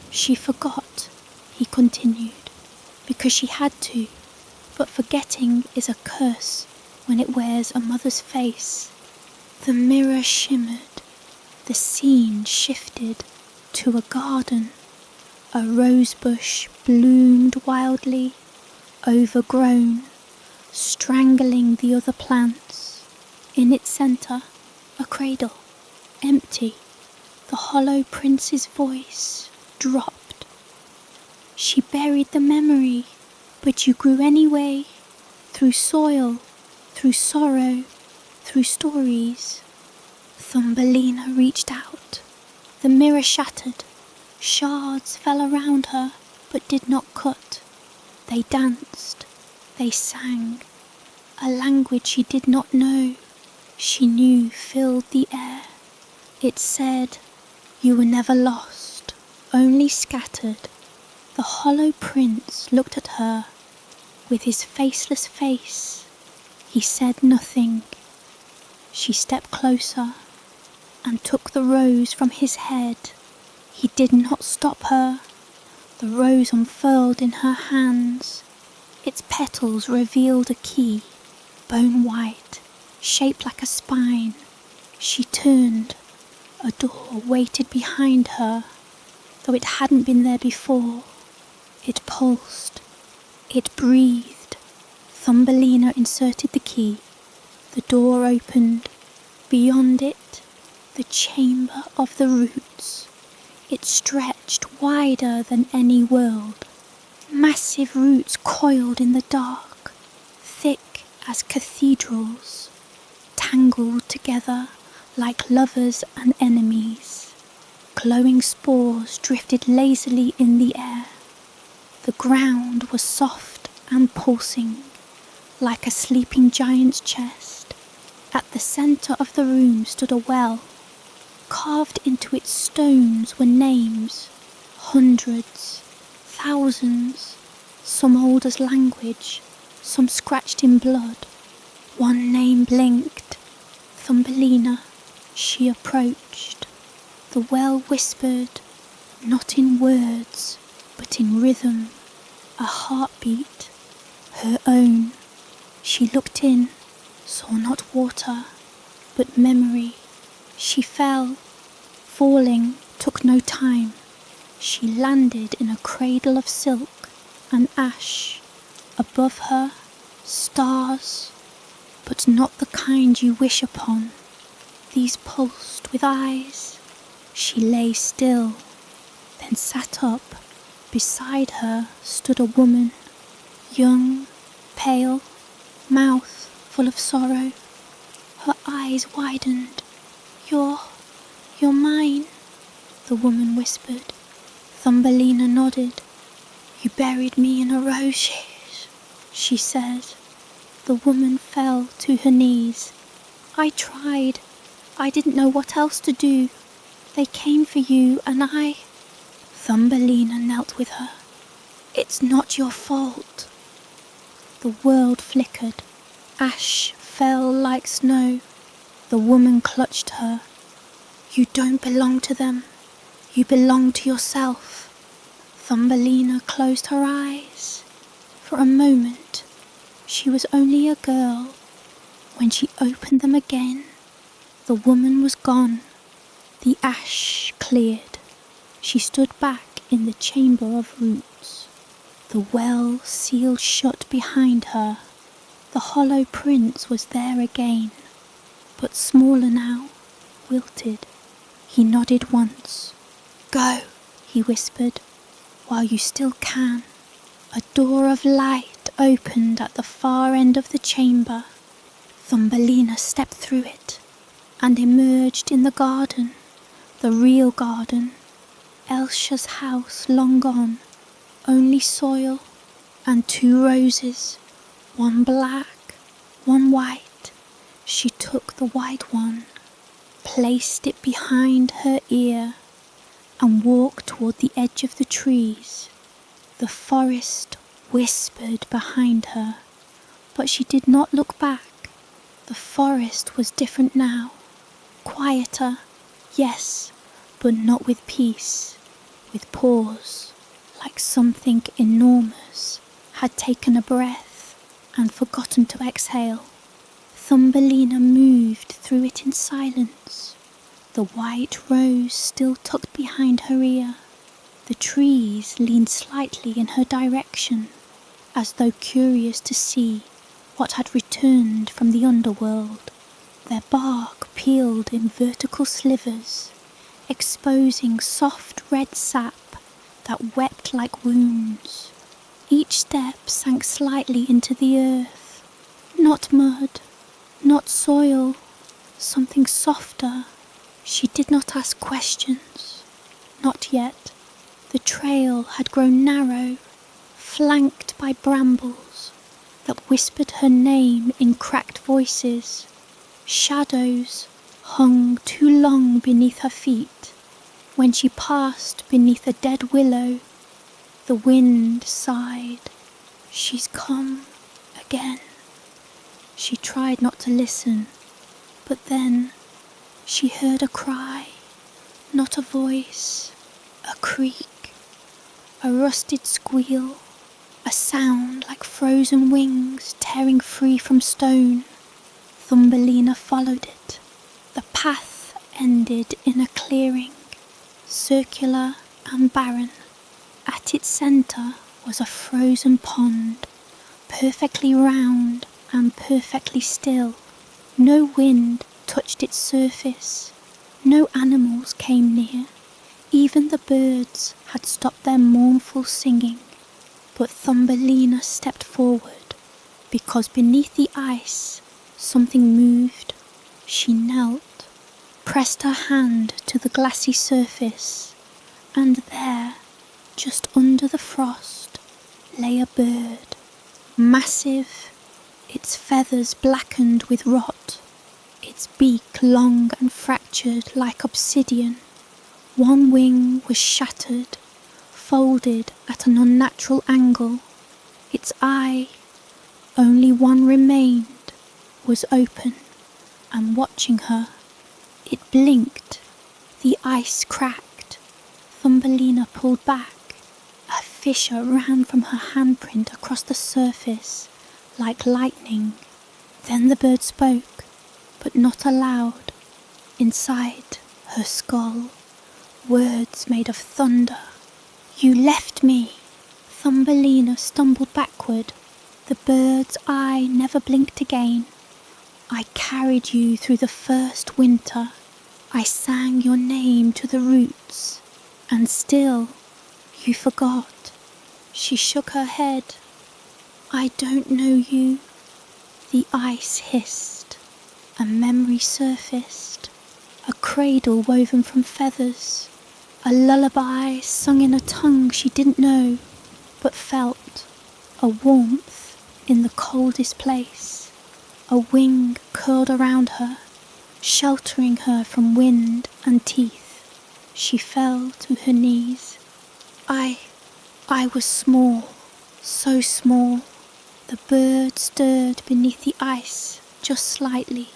She forgot, he continued, because she had to, but forgetting is a curse when it wears a mother's face. The mirror shimmered. The scene shifted to a garden. A rosebush bloomed wildly, overgrown, strangling the other plants. In its centre, a cradle, empty. The hollow prince's voice dropped. "She buried the memory, but you grew anyway, through soil, through sorrow, through stories." Thumbelina reached out. The mirror shattered. Shards fell around her, but did not cut. They danced. They sang. A language she did not know, she knew filled the air. It said, "You were never lost, only scattered." The hollow prince looked at her with his faceless face. He said nothing. She stepped closer and took the rose from his head. He did not stop her. The rose unfurled in her hands. Its petals revealed a key, bone white, shaped like a spine. She turned. A door waited behind her, though it hadn't been there before. It pulsed. It breathed. Thumbelina inserted the key. The door opened. Beyond it, the chamber of the roots. It stretched wider than any world. Massive roots coiled in the dark, thick as cathedrals, tangled together like lovers and enemies. Glowing spores drifted lazily in the air. The ground was soft and pulsing, like a sleeping giant's chest. At the centre of the room stood a well. Carved into its stones were names, hundreds, thousands, some old as language, some scratched in blood. One name blinked, Thumbelina. She approached. The well whispered, not in words, but in rhythm, a heartbeat, her own. She looked in, saw not water, but memory. She fell. Falling took no time. She landed in a cradle of silk and ash. Above her, stars, but not the kind you wish upon. These pulsed with eyes. She lay still, then sat up. Beside her stood a woman, young, pale, mouth full of sorrow. Her eyes widened. You're mine," the woman whispered. Thumbelina nodded. "You buried me in a rose hedge," she said. The woman fell to her knees. "I tried. I didn't know what else to do. They came for you and I..." Thumbelina knelt with her. "It's not your fault." The world flickered. Ash fell like snow. The woman clutched her. "You don't belong to them. You belong to yourself." Thumbelina closed her eyes. For a moment, she was only a girl. When she opened them again, the woman was gone. The ash cleared. She stood back in the chamber of roots. The well sealed shut behind her. The hollow prince was there again, but smaller now, wilted. He nodded once. "Go," he whispered, "while you still can." A door of light opened at the far end of the chamber. Thumbelina stepped through it and emerged in the garden, the real garden, Elsha's house long gone, only soil and 2 roses, one black, one white. She took the white one, placed it behind her ear, and walked toward the edge of the trees. The forest whispered behind her, but she did not look back. The forest was different now, quieter, yes, but not with peace, with pause, like something enormous had taken a breath and forgotten to exhale. Thumbelina moved through it in silence, the white rose still tucked behind her ear. The trees leaned slightly in her direction, as though curious to see what had returned from the underworld. Their bark peeled in vertical slivers, exposing soft red sap that wept like wounds. Each step sank slightly into the earth. Not mud, not soil, something softer. She did not ask questions. Not yet. The trail had grown narrow, flanked by brambles that whispered her name in cracked voices. Shadows hung too long beneath her feet. When she passed beneath a dead willow, the wind sighed. She's come again. She tried not to listen, but then she heard a cry, not a voice, a creak, a rusted squeal, a sound like frozen wings tearing free from stone. Thumbelina followed it. The path ended in a clearing, circular and barren. At its centre was a frozen pond, perfectly round and perfectly still. No wind touched its surface. No animals came near. Even the birds had stopped their mournful singing. But Thumbelina stepped forward, because beneath the ice something moved. She knelt, pressed her hand to the glassy surface, and there, just under the frost, lay a bird, massive, its feathers blackened with rot, its beak long and fractured like obsidian. One wing was shattered, folded at an unnatural angle. Its eye, only one remained, was open and watching her. It blinked. The ice cracked. Thumbelina pulled back. A fissure ran from her handprint across the surface like lightning. Then the bird spoke, but not aloud. Inside her skull, words made of thunder. "You left me." Thumbelina stumbled backward. The bird's eye never blinked again. "I carried you through the first winter. I sang your name to the roots, and still you forgot." She shook her head. "I don't know you." The ice hissed. A memory surfaced. A cradle woven from feathers. A lullaby sung in a tongue she didn't know, but felt. A warmth in the coldest place. A wing curled around her, sheltering her from wind and teeth. She fell to her knees. I was small, so small. The bird stirred beneath the ice, just slightly.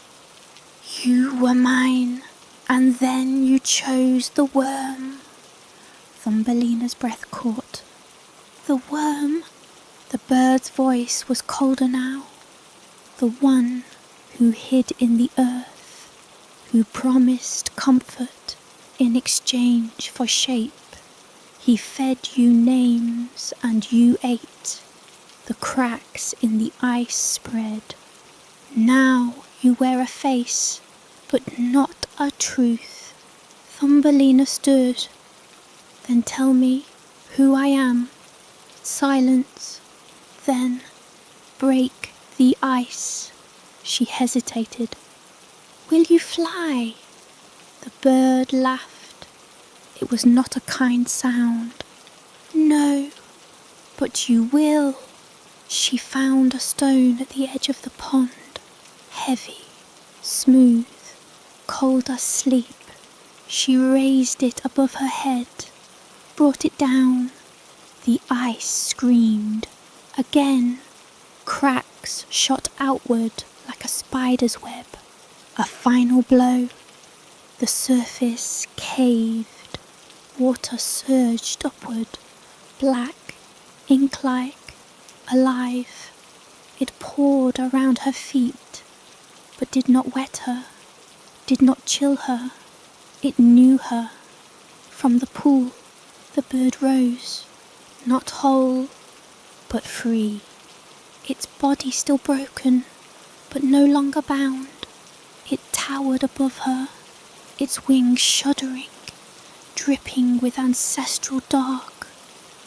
"You were mine, and then you chose the worm." Thumbelina's breath caught. "The worm?" The bird's voice was colder now. "The one who hid in the earth, who promised comfort in exchange for shape. He fed you names and you ate. The cracks in the ice spread. Now you wear a face, but not a truth. Thumbelina stood. Then tell me who I am. Silence. Then break the ice. She hesitated. Will you fly? The bird laughed. It was not a kind sound. No, but you will. She found a stone at the edge of the pond, heavy, smooth, cold as sleep. She raised it above her head, brought it down. The ice screamed. Again, cracks shot outward like a spider's web. A final blow. The surface caved. Water surged upward, black, ink-like, alive. It poured around her feet, but did not wet her, did not chill her. It knew her. From the pool, the bird rose, not whole, but free. Its body still broken, but no longer bound. It towered above her, its wings shuddering, dripping with ancestral dark.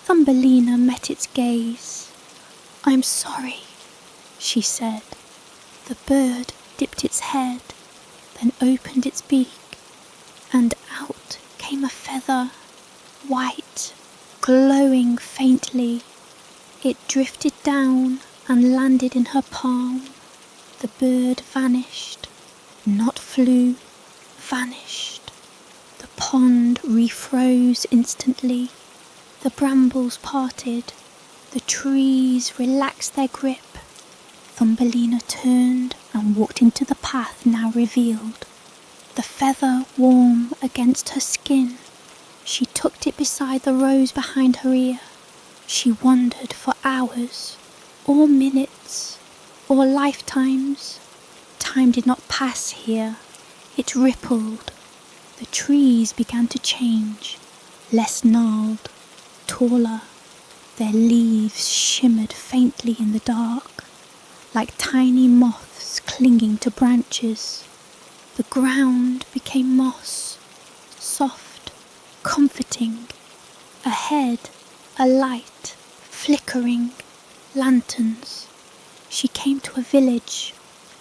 Thumbelina met its gaze. I'm sorry, she said. The bird dipped its head, then opened its beak, and out came a feather, white, glowing faintly. It drifted down and landed in her palm. The bird vanished, not flew, vanished. The pond refroze instantly. The brambles parted. The trees relaxed their grip. Thumbelina turned and walked into the path now revealed. The feather warm against her skin. She tucked it beside the rose behind her ear. She wandered for hours, or minutes, or lifetimes. Time did not pass here. It rippled. The trees began to change, less gnarled, taller. Their leaves shimmered faintly in the dark, like tiny moths clinging to branches. The ground became moss, soft, comforting. Ahead, a light, flickering, lanterns. She came to a village,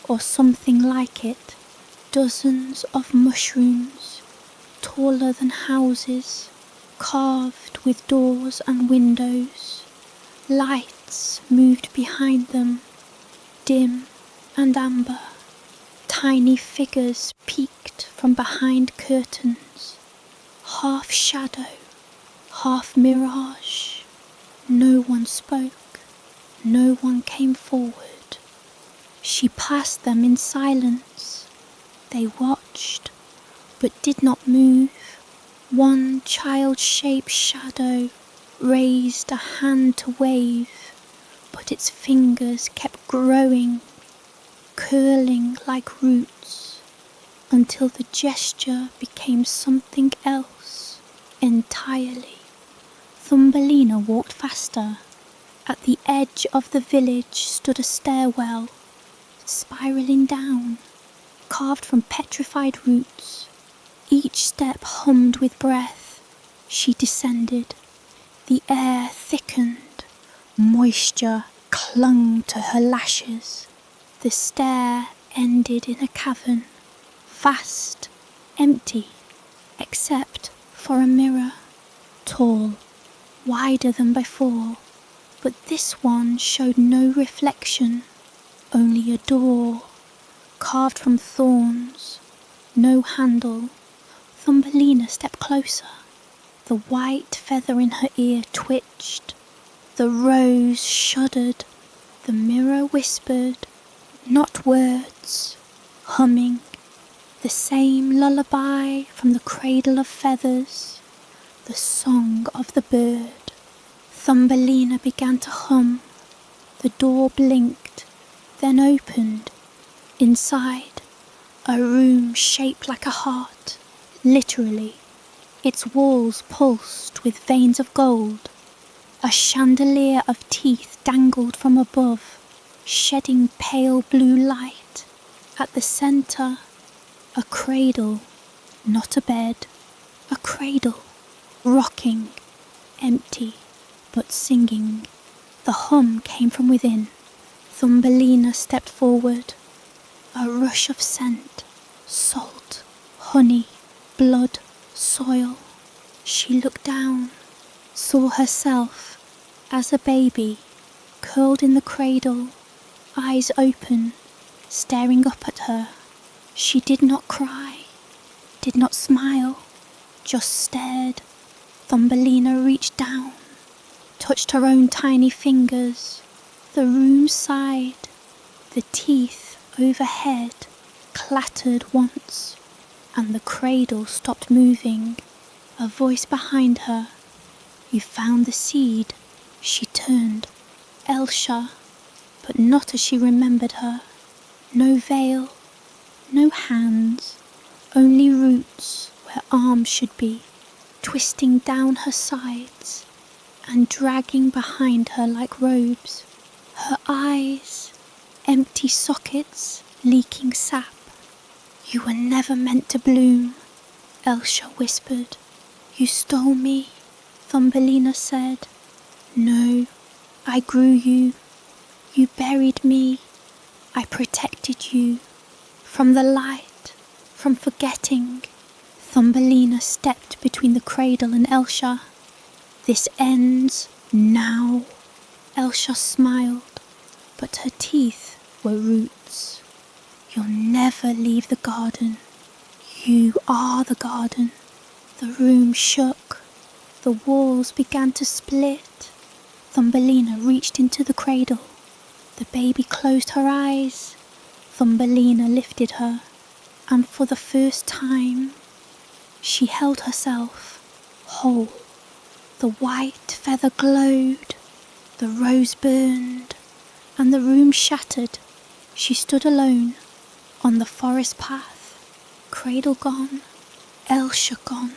or something like it. Dozens of mushrooms, taller than houses, carved with doors and windows. Lights moved behind them, dim and amber. Tiny figures peeked from behind curtains, half shadow, half mirage. No one spoke, no one came forward. She passed them in silence. They watched, but did not move. One child-shaped shadow raised a hand to wave, but its fingers kept growing, curling like roots, until the gesture became something else entirely. Thumbelina walked faster. At the edge of the village stood a stairwell, spiralling down, carved from petrified roots. Each step hummed with breath. She descended. The air thickened. Moisture clung to her lashes. The stair ended in a cavern, vast, empty, except for a mirror, tall, wider than before, but this one showed no reflection, only a door, carved from thorns, no handle. Thumbelina stepped closer. The white feather in her ear twitched. The rose shuddered. The mirror whispered, not words, humming, the same lullaby from the cradle of feathers, the song of the bird. Thumbelina began to hum. The door blinked, then opened. Inside, a room shaped like a heart, literally. Its walls pulsed with veins of gold. A chandelier of teeth dangled from above, shedding pale blue light. At the centre, a cradle, not a bed, a cradle, rocking, empty, but singing. The hum came from within. Thumbelina stepped forward. A rush of scent, salt, honey, blood, soil. She looked down, saw herself as a baby, curled in the cradle, eyes open, staring up at her. She did not cry, did not smile, just stared. Thumbelina reached down, touched her own tiny fingers. The room sighed. The teeth overhead clattered once, and the cradle stopped moving. A voice behind her. You found the seed. She turned. Elsha, but not as she remembered her. No veil, no hands, only roots where arms should be, twisting down her sides and dragging behind her like robes. Her eyes, empty sockets, leaking sap. You were never meant to bloom, Elsha whispered. You stole me, Thumbelina said. No, I grew you. You buried me. I protected you. From the light, from forgetting. Thumbelina stepped between the cradle and Elsha. This ends now. Elsha smiled, but her teeth were roots. You'll never leave the garden. You are the garden. The room shook. The walls began to split. Thumbelina reached into the cradle. The baby closed her eyes. Thumbelina lifted her, and for the first time, she held herself whole. The white feather glowed, the rose burned, and the room shattered. She stood alone on the forest path, cradle gone, Elsha gone,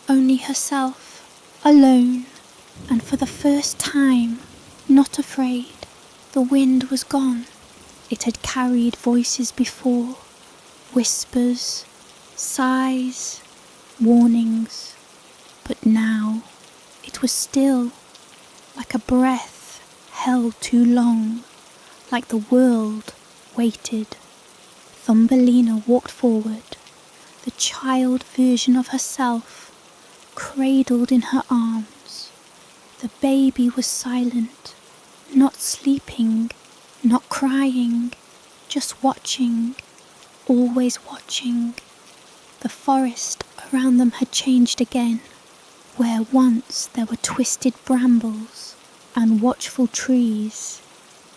only herself, alone, and for the first time, not afraid. The wind was gone. It had carried voices before, whispers, sighs, warnings, but now it was still, like a breath held too long, like the world waited. Thumbelina walked forward, the child version of herself, cradled in her arms. The baby was silent, not sleeping, not crying, just watching, always watching. The forest around them had changed again. Where once there were twisted brambles and watchful trees,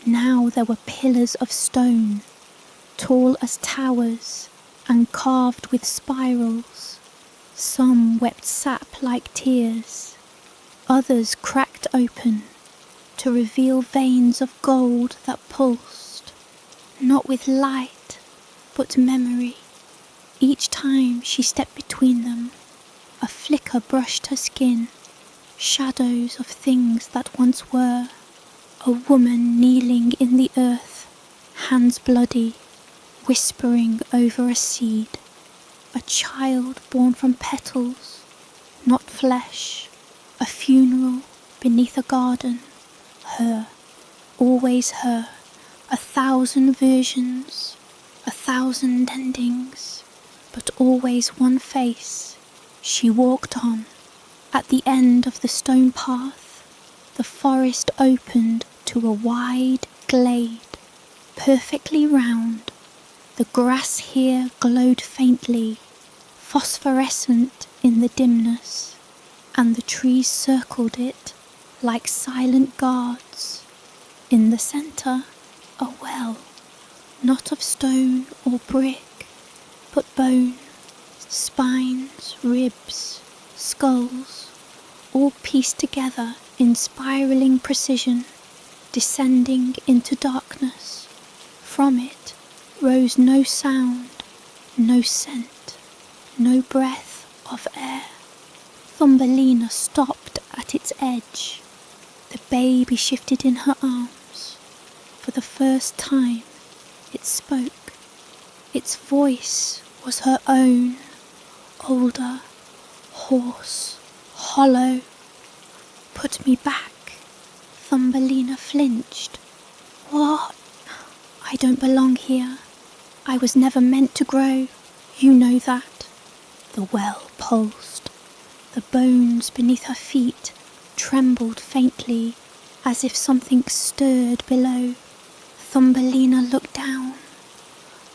now there were pillars of stone, tall as towers and carved with spirals. Some wept sap like tears, others cracked open to reveal veins of gold that pulsed, not with light, but memory. Each time she stepped between them, a flicker brushed her skin, shadows of things that once were. A woman kneeling in the earth, hands bloody, whispering over a seed. A child born from petals, not flesh. A funeral beneath a garden. Her, always her. 1,000 versions, 1,000 endings, but always one face. She walked on. At the end of the stone path, the forest opened to a wide glade, perfectly round. The grass here glowed faintly, phosphorescent in the dimness, and the trees circled it like silent guards. In the centre, a well, not of stone or brick, but bone, spines, ribs, skulls, all pieced together in spiralling precision, descending into darkness. From it rose no sound, no scent, no breath of air. Thumbelina stopped at its edge. The baby shifted in her arms. For the first time, it spoke. Its voice was her own, older, hoarse, hollow. Put me back. Thumbelina flinched. What? I don't belong here. I was never meant to grow. You know that. The well pulsed. The bones beneath her feet trembled faintly, as if something stirred below. Thumbelina looked down.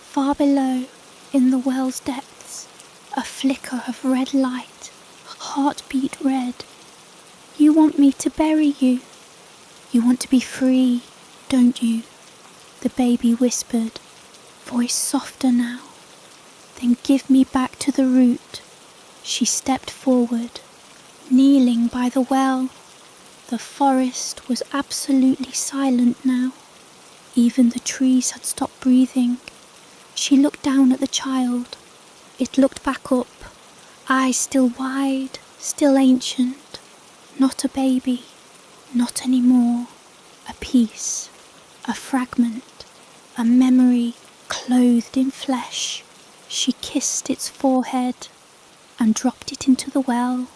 Far below, in the well's depths, a flicker of red light, heartbeat red. You want me to bury you. You want to be free, don't you? The baby whispered, voice softer now. Then give me back to the root. She stepped forward, kneeling by the well. The forest was absolutely silent now. Even the trees had stopped breathing. She looked down at the child. It looked back up, eyes still wide, still ancient. Not a baby, not anymore. A piece, a fragment, a memory clothed in flesh. She kissed its forehead and dropped it into the well.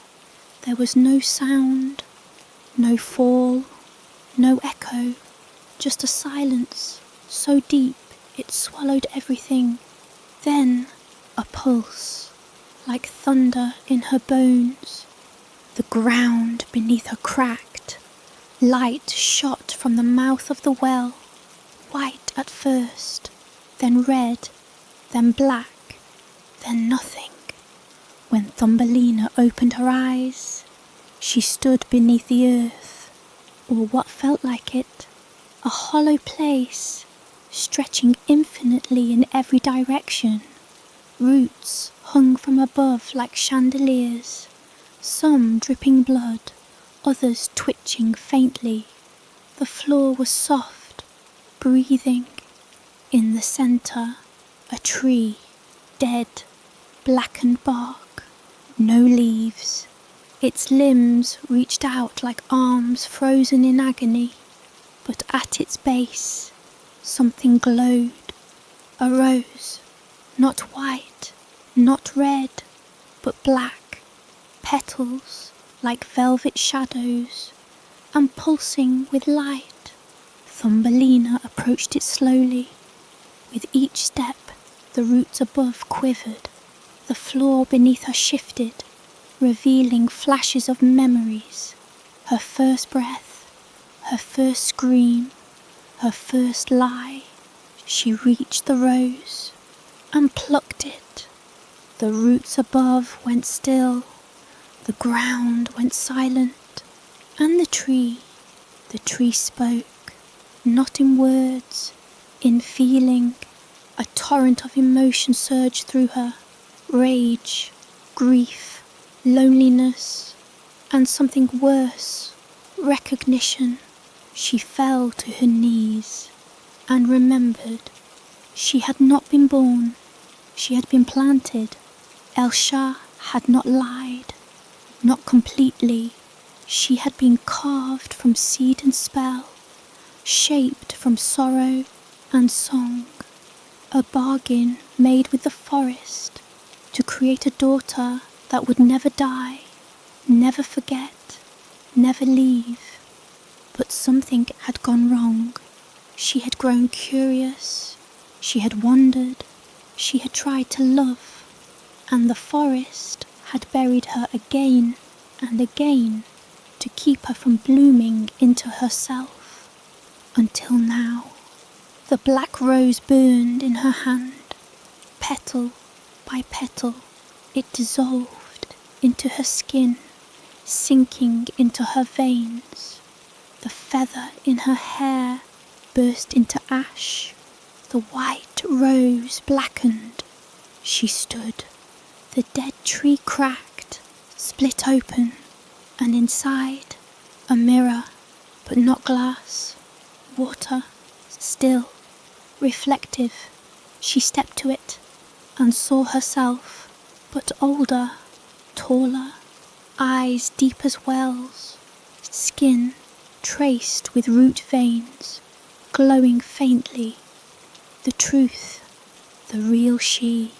There was no sound, no fall, no echo, just a silence so deep it swallowed everything. Then a pulse, like thunder in her bones. The ground beneath her cracked. Light shot from the mouth of the well, white at first, then red, then black, then nothing. When Thumbelina opened her eyes, she stood beneath the earth, or what felt like it, a hollow place, stretching infinitely in every direction. Roots hung from above like chandeliers, some dripping blood, others twitching faintly. The floor was soft, breathing. In the centre, a tree, dead, blackened bark, no leaves. Its limbs reached out like arms frozen in agony, but at its base, something glowed. A rose, not white, not red, but black, petals like velvet shadows, and pulsing with light. Thumbelina approached it slowly. With each step, the roots above quivered. The floor beneath her shifted, revealing flashes of memories. Her first breath, her first scream, her first lie. She reached the rose and plucked it. The roots above went still. The ground went silent. And the tree spoke, not in words, in feeling. A torrent of emotion surged through her. Rage, grief, loneliness, and something worse, recognition. She fell to her knees and remembered she had not been born, she had been planted. Elsha had not lied, not completely. She had been carved from seed and spell, shaped from sorrow and song. A bargain made with the forest to create a daughter that would never die, never forget, never leave. But something had gone wrong. She had grown curious, she had wandered, she had tried to love, and the forest had buried her again and again to keep her from blooming into herself. Until now, the black rose burned in her hand. Petal by petal, it dissolved into her skin, sinking into her veins. The feather in her hair burst into ash. The white rose blackened. She stood. The dead tree cracked, split open, and inside, a mirror, but not glass. Water, still, reflective. She stepped to it and saw herself, but older, taller, eyes deep as wells, skin traced with root veins, glowing faintly. The truth, the real she.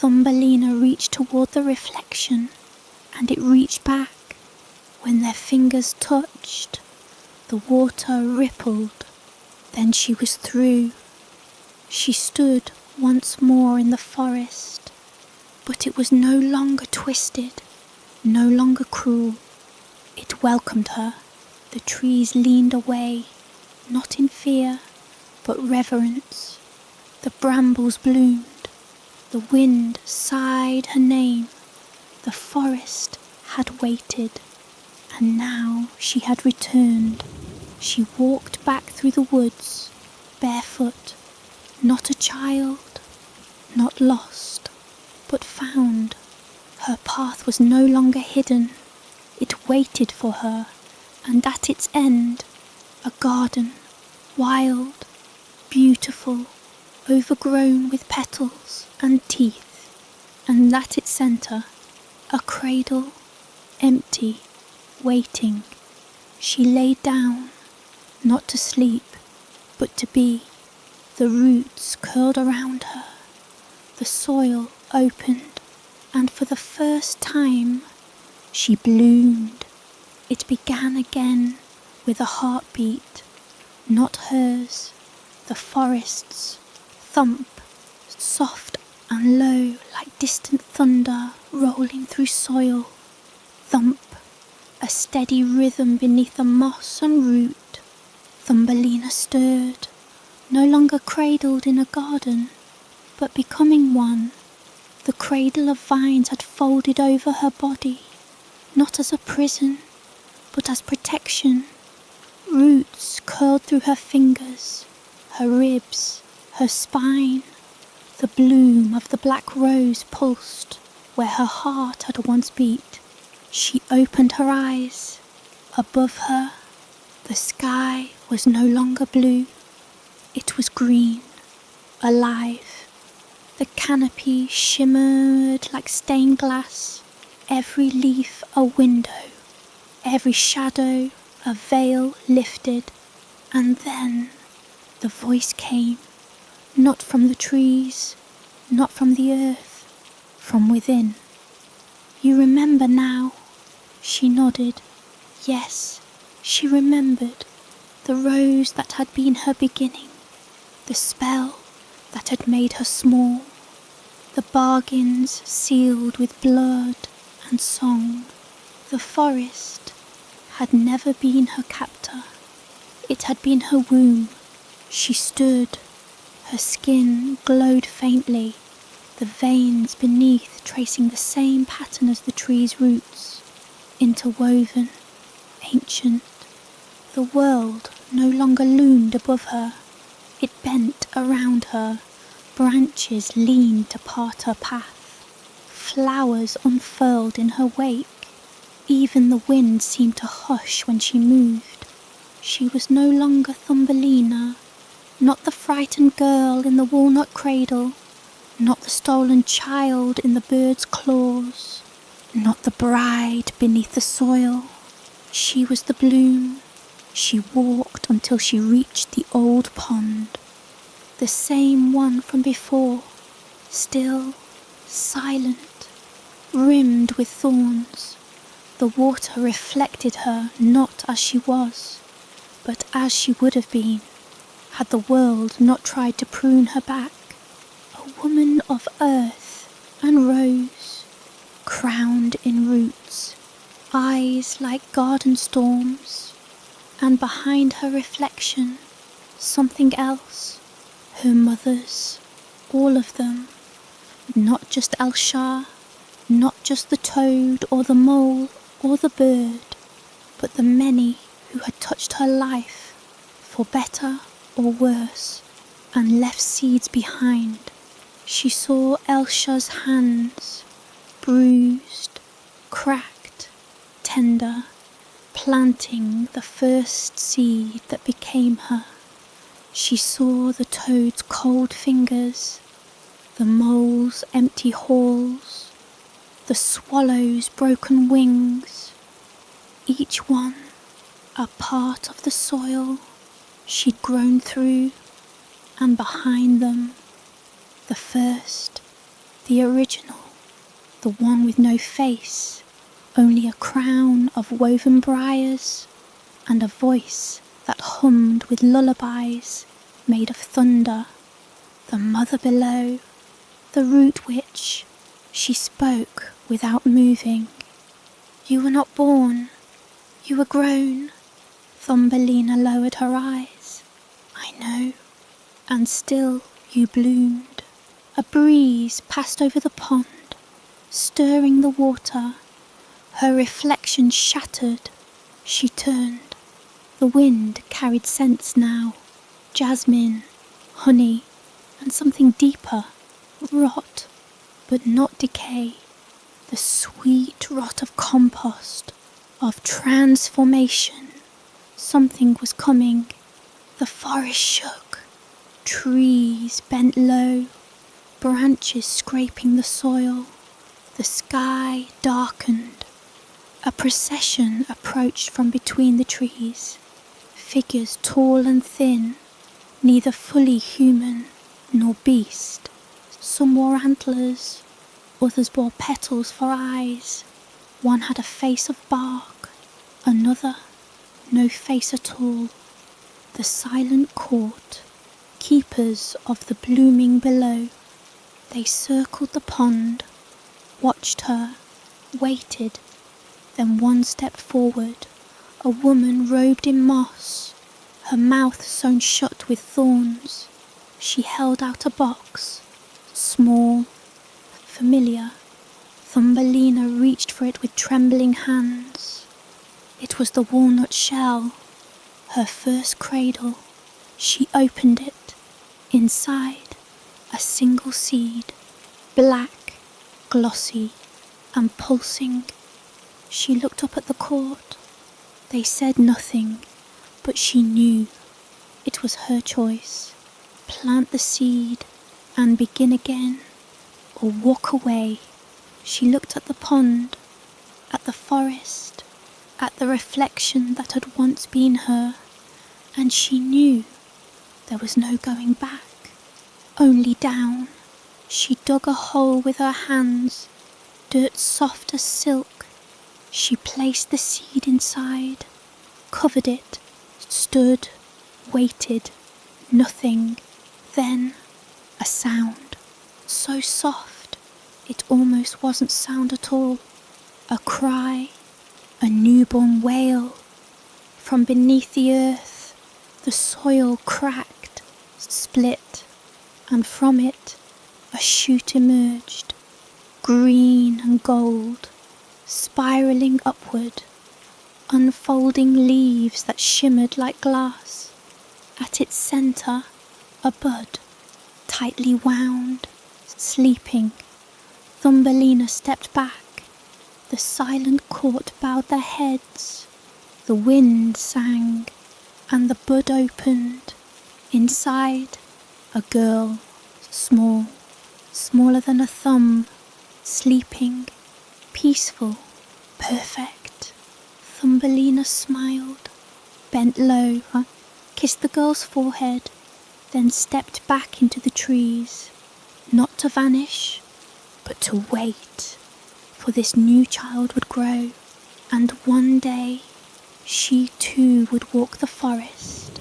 Thumbelina reached toward the reflection, and it reached back. When their fingers touched, the water rippled. Then she was through. She stood once more in the forest, but it was no longer twisted, no longer cruel. It welcomed her. The trees leaned away, not in fear, but reverence. The brambles bloomed. The wind sighed her name. The forest had waited, and now she had returned. She walked back through the woods, barefoot, not a child, not lost, but found. Her path was no longer hidden. It waited for her, and at its end, a garden, wild, beautiful, overgrown with petals and teeth, and at its centre, a cradle, empty, waiting. She lay down, not to sleep, but to be. The roots curled around her, the soil opened, and for the first time, she bloomed. It began again with a heartbeat, not hers, the forest's. Thump, soft and low like distant thunder rolling through soil. Thump, a steady rhythm beneath the moss and root. Thumbelina stirred, no longer cradled in a garden, but becoming one. The cradle of vines had folded over her body, not as a prison, but as protection. Roots curled through her fingers, her ribs, her spine. The bloom of the black rose pulsed where her heart had once beat. She opened her eyes. Above her, the sky was no longer blue. It was green, alive. The canopy shimmered like stained glass, every leaf a window, every shadow a veil lifted. And then the voice came. Not from the trees, not from the earth, from within. You remember now? She nodded. Yes, she remembered. The rose that had been her beginning, the spell that had made her small, the bargains sealed with blood and song. The forest had never been her captor. It had been her womb. She stood. Her skin glowed faintly, the veins beneath tracing the same pattern as the tree's roots, interwoven, ancient. The world no longer loomed above her. It bent around her, branches leaned to part her path. Flowers unfurled in her wake. Even the wind seemed to hush when she moved. She was no longer Thumbelina, not the frightened girl in the walnut cradle, not the stolen child in the bird's claws, not the bride beneath the soil. She was the bloom. She walked until she reached the old pond, the same one from before, still, silent, rimmed with thorns. The water reflected her not as she was, but as she would have been, had the world not tried to prune her back. A woman of earth and rose, crowned in roots, eyes like garden storms, and behind her reflection, something else, her mothers, all of them, not just Elshar, not just the toad or the mole or the bird, but the many who had touched her life, for better or worse, and left seeds behind. She saw Elsha's hands, bruised, cracked, tender, planting the first seed that became her. She saw the toad's cold fingers, the mole's empty halls, the swallow's broken wings, each one a part of the soil she'd grown through, and behind them, the first The original, the one with no face, only a crown of woven briars, and a voice that hummed with lullabies made of thunder. The mother below, the root witch, she spoke without moving. You were not born, you were grown. Thumbelina lowered her eyes. I know, and still you bloomed. A breeze passed over the pond, stirring the water. Her reflection shattered. She turned. The wind carried scents now. Jasmine, honey, and something deeper. Rot, but not decay. The sweet rot of compost, of transformation. Something was coming. The forest shook. Trees bent low, branches scraping the soil. The sky darkened. A procession approached from between the trees. Figures tall and thin, neither fully human nor beast. Some wore antlers, others bore petals for eyes. One had a face of bark, another no face at all. The silent court, keepers of the blooming below. They circled the pond, watched her, waited. Then one stepped forward, a woman robed in moss, her mouth sewn shut with thorns. She held out a box, small, familiar. Thumbelina reached for it with trembling hands. It was the walnut shell, her first cradle. She opened it. Inside, a single seed, black, glossy, and pulsing. She looked up at the court. They said nothing, but she knew it was her choice. Plant the seed and begin again, or walk away. She looked at the pond, at the forest, at the reflection that had once been her, and she knew there was no going back, only down. She dug a hole with her hands, dirt soft as silk. She placed the seed inside, covered it, stood, waited, nothing. Then a sound, so soft it almost wasn't sound at all. A cry, a newborn wail. From beneath the earth, the soil cracked, split, and from it a shoot emerged, green and gold, spiralling upward, unfolding leaves that shimmered like glass. At its centre, a bud, tightly wound, sleeping. Thumbelina stepped back. The silent court bowed their heads. The wind sang, and the bud opened. Inside, a girl, small, smaller than a thumb, sleeping, peaceful, perfect. Thumbelina smiled, bent low, kissed the girl's forehead, then stepped back into the trees, not to vanish, but to wait, for this new child would grow, and one day she too would walk the forest.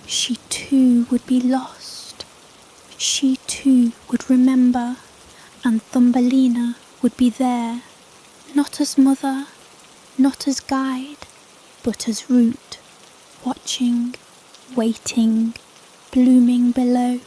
She too would be lost. She too would remember, and Thumbelina would be there, not as mother, not as guide, but as root, watching, waiting, blooming below.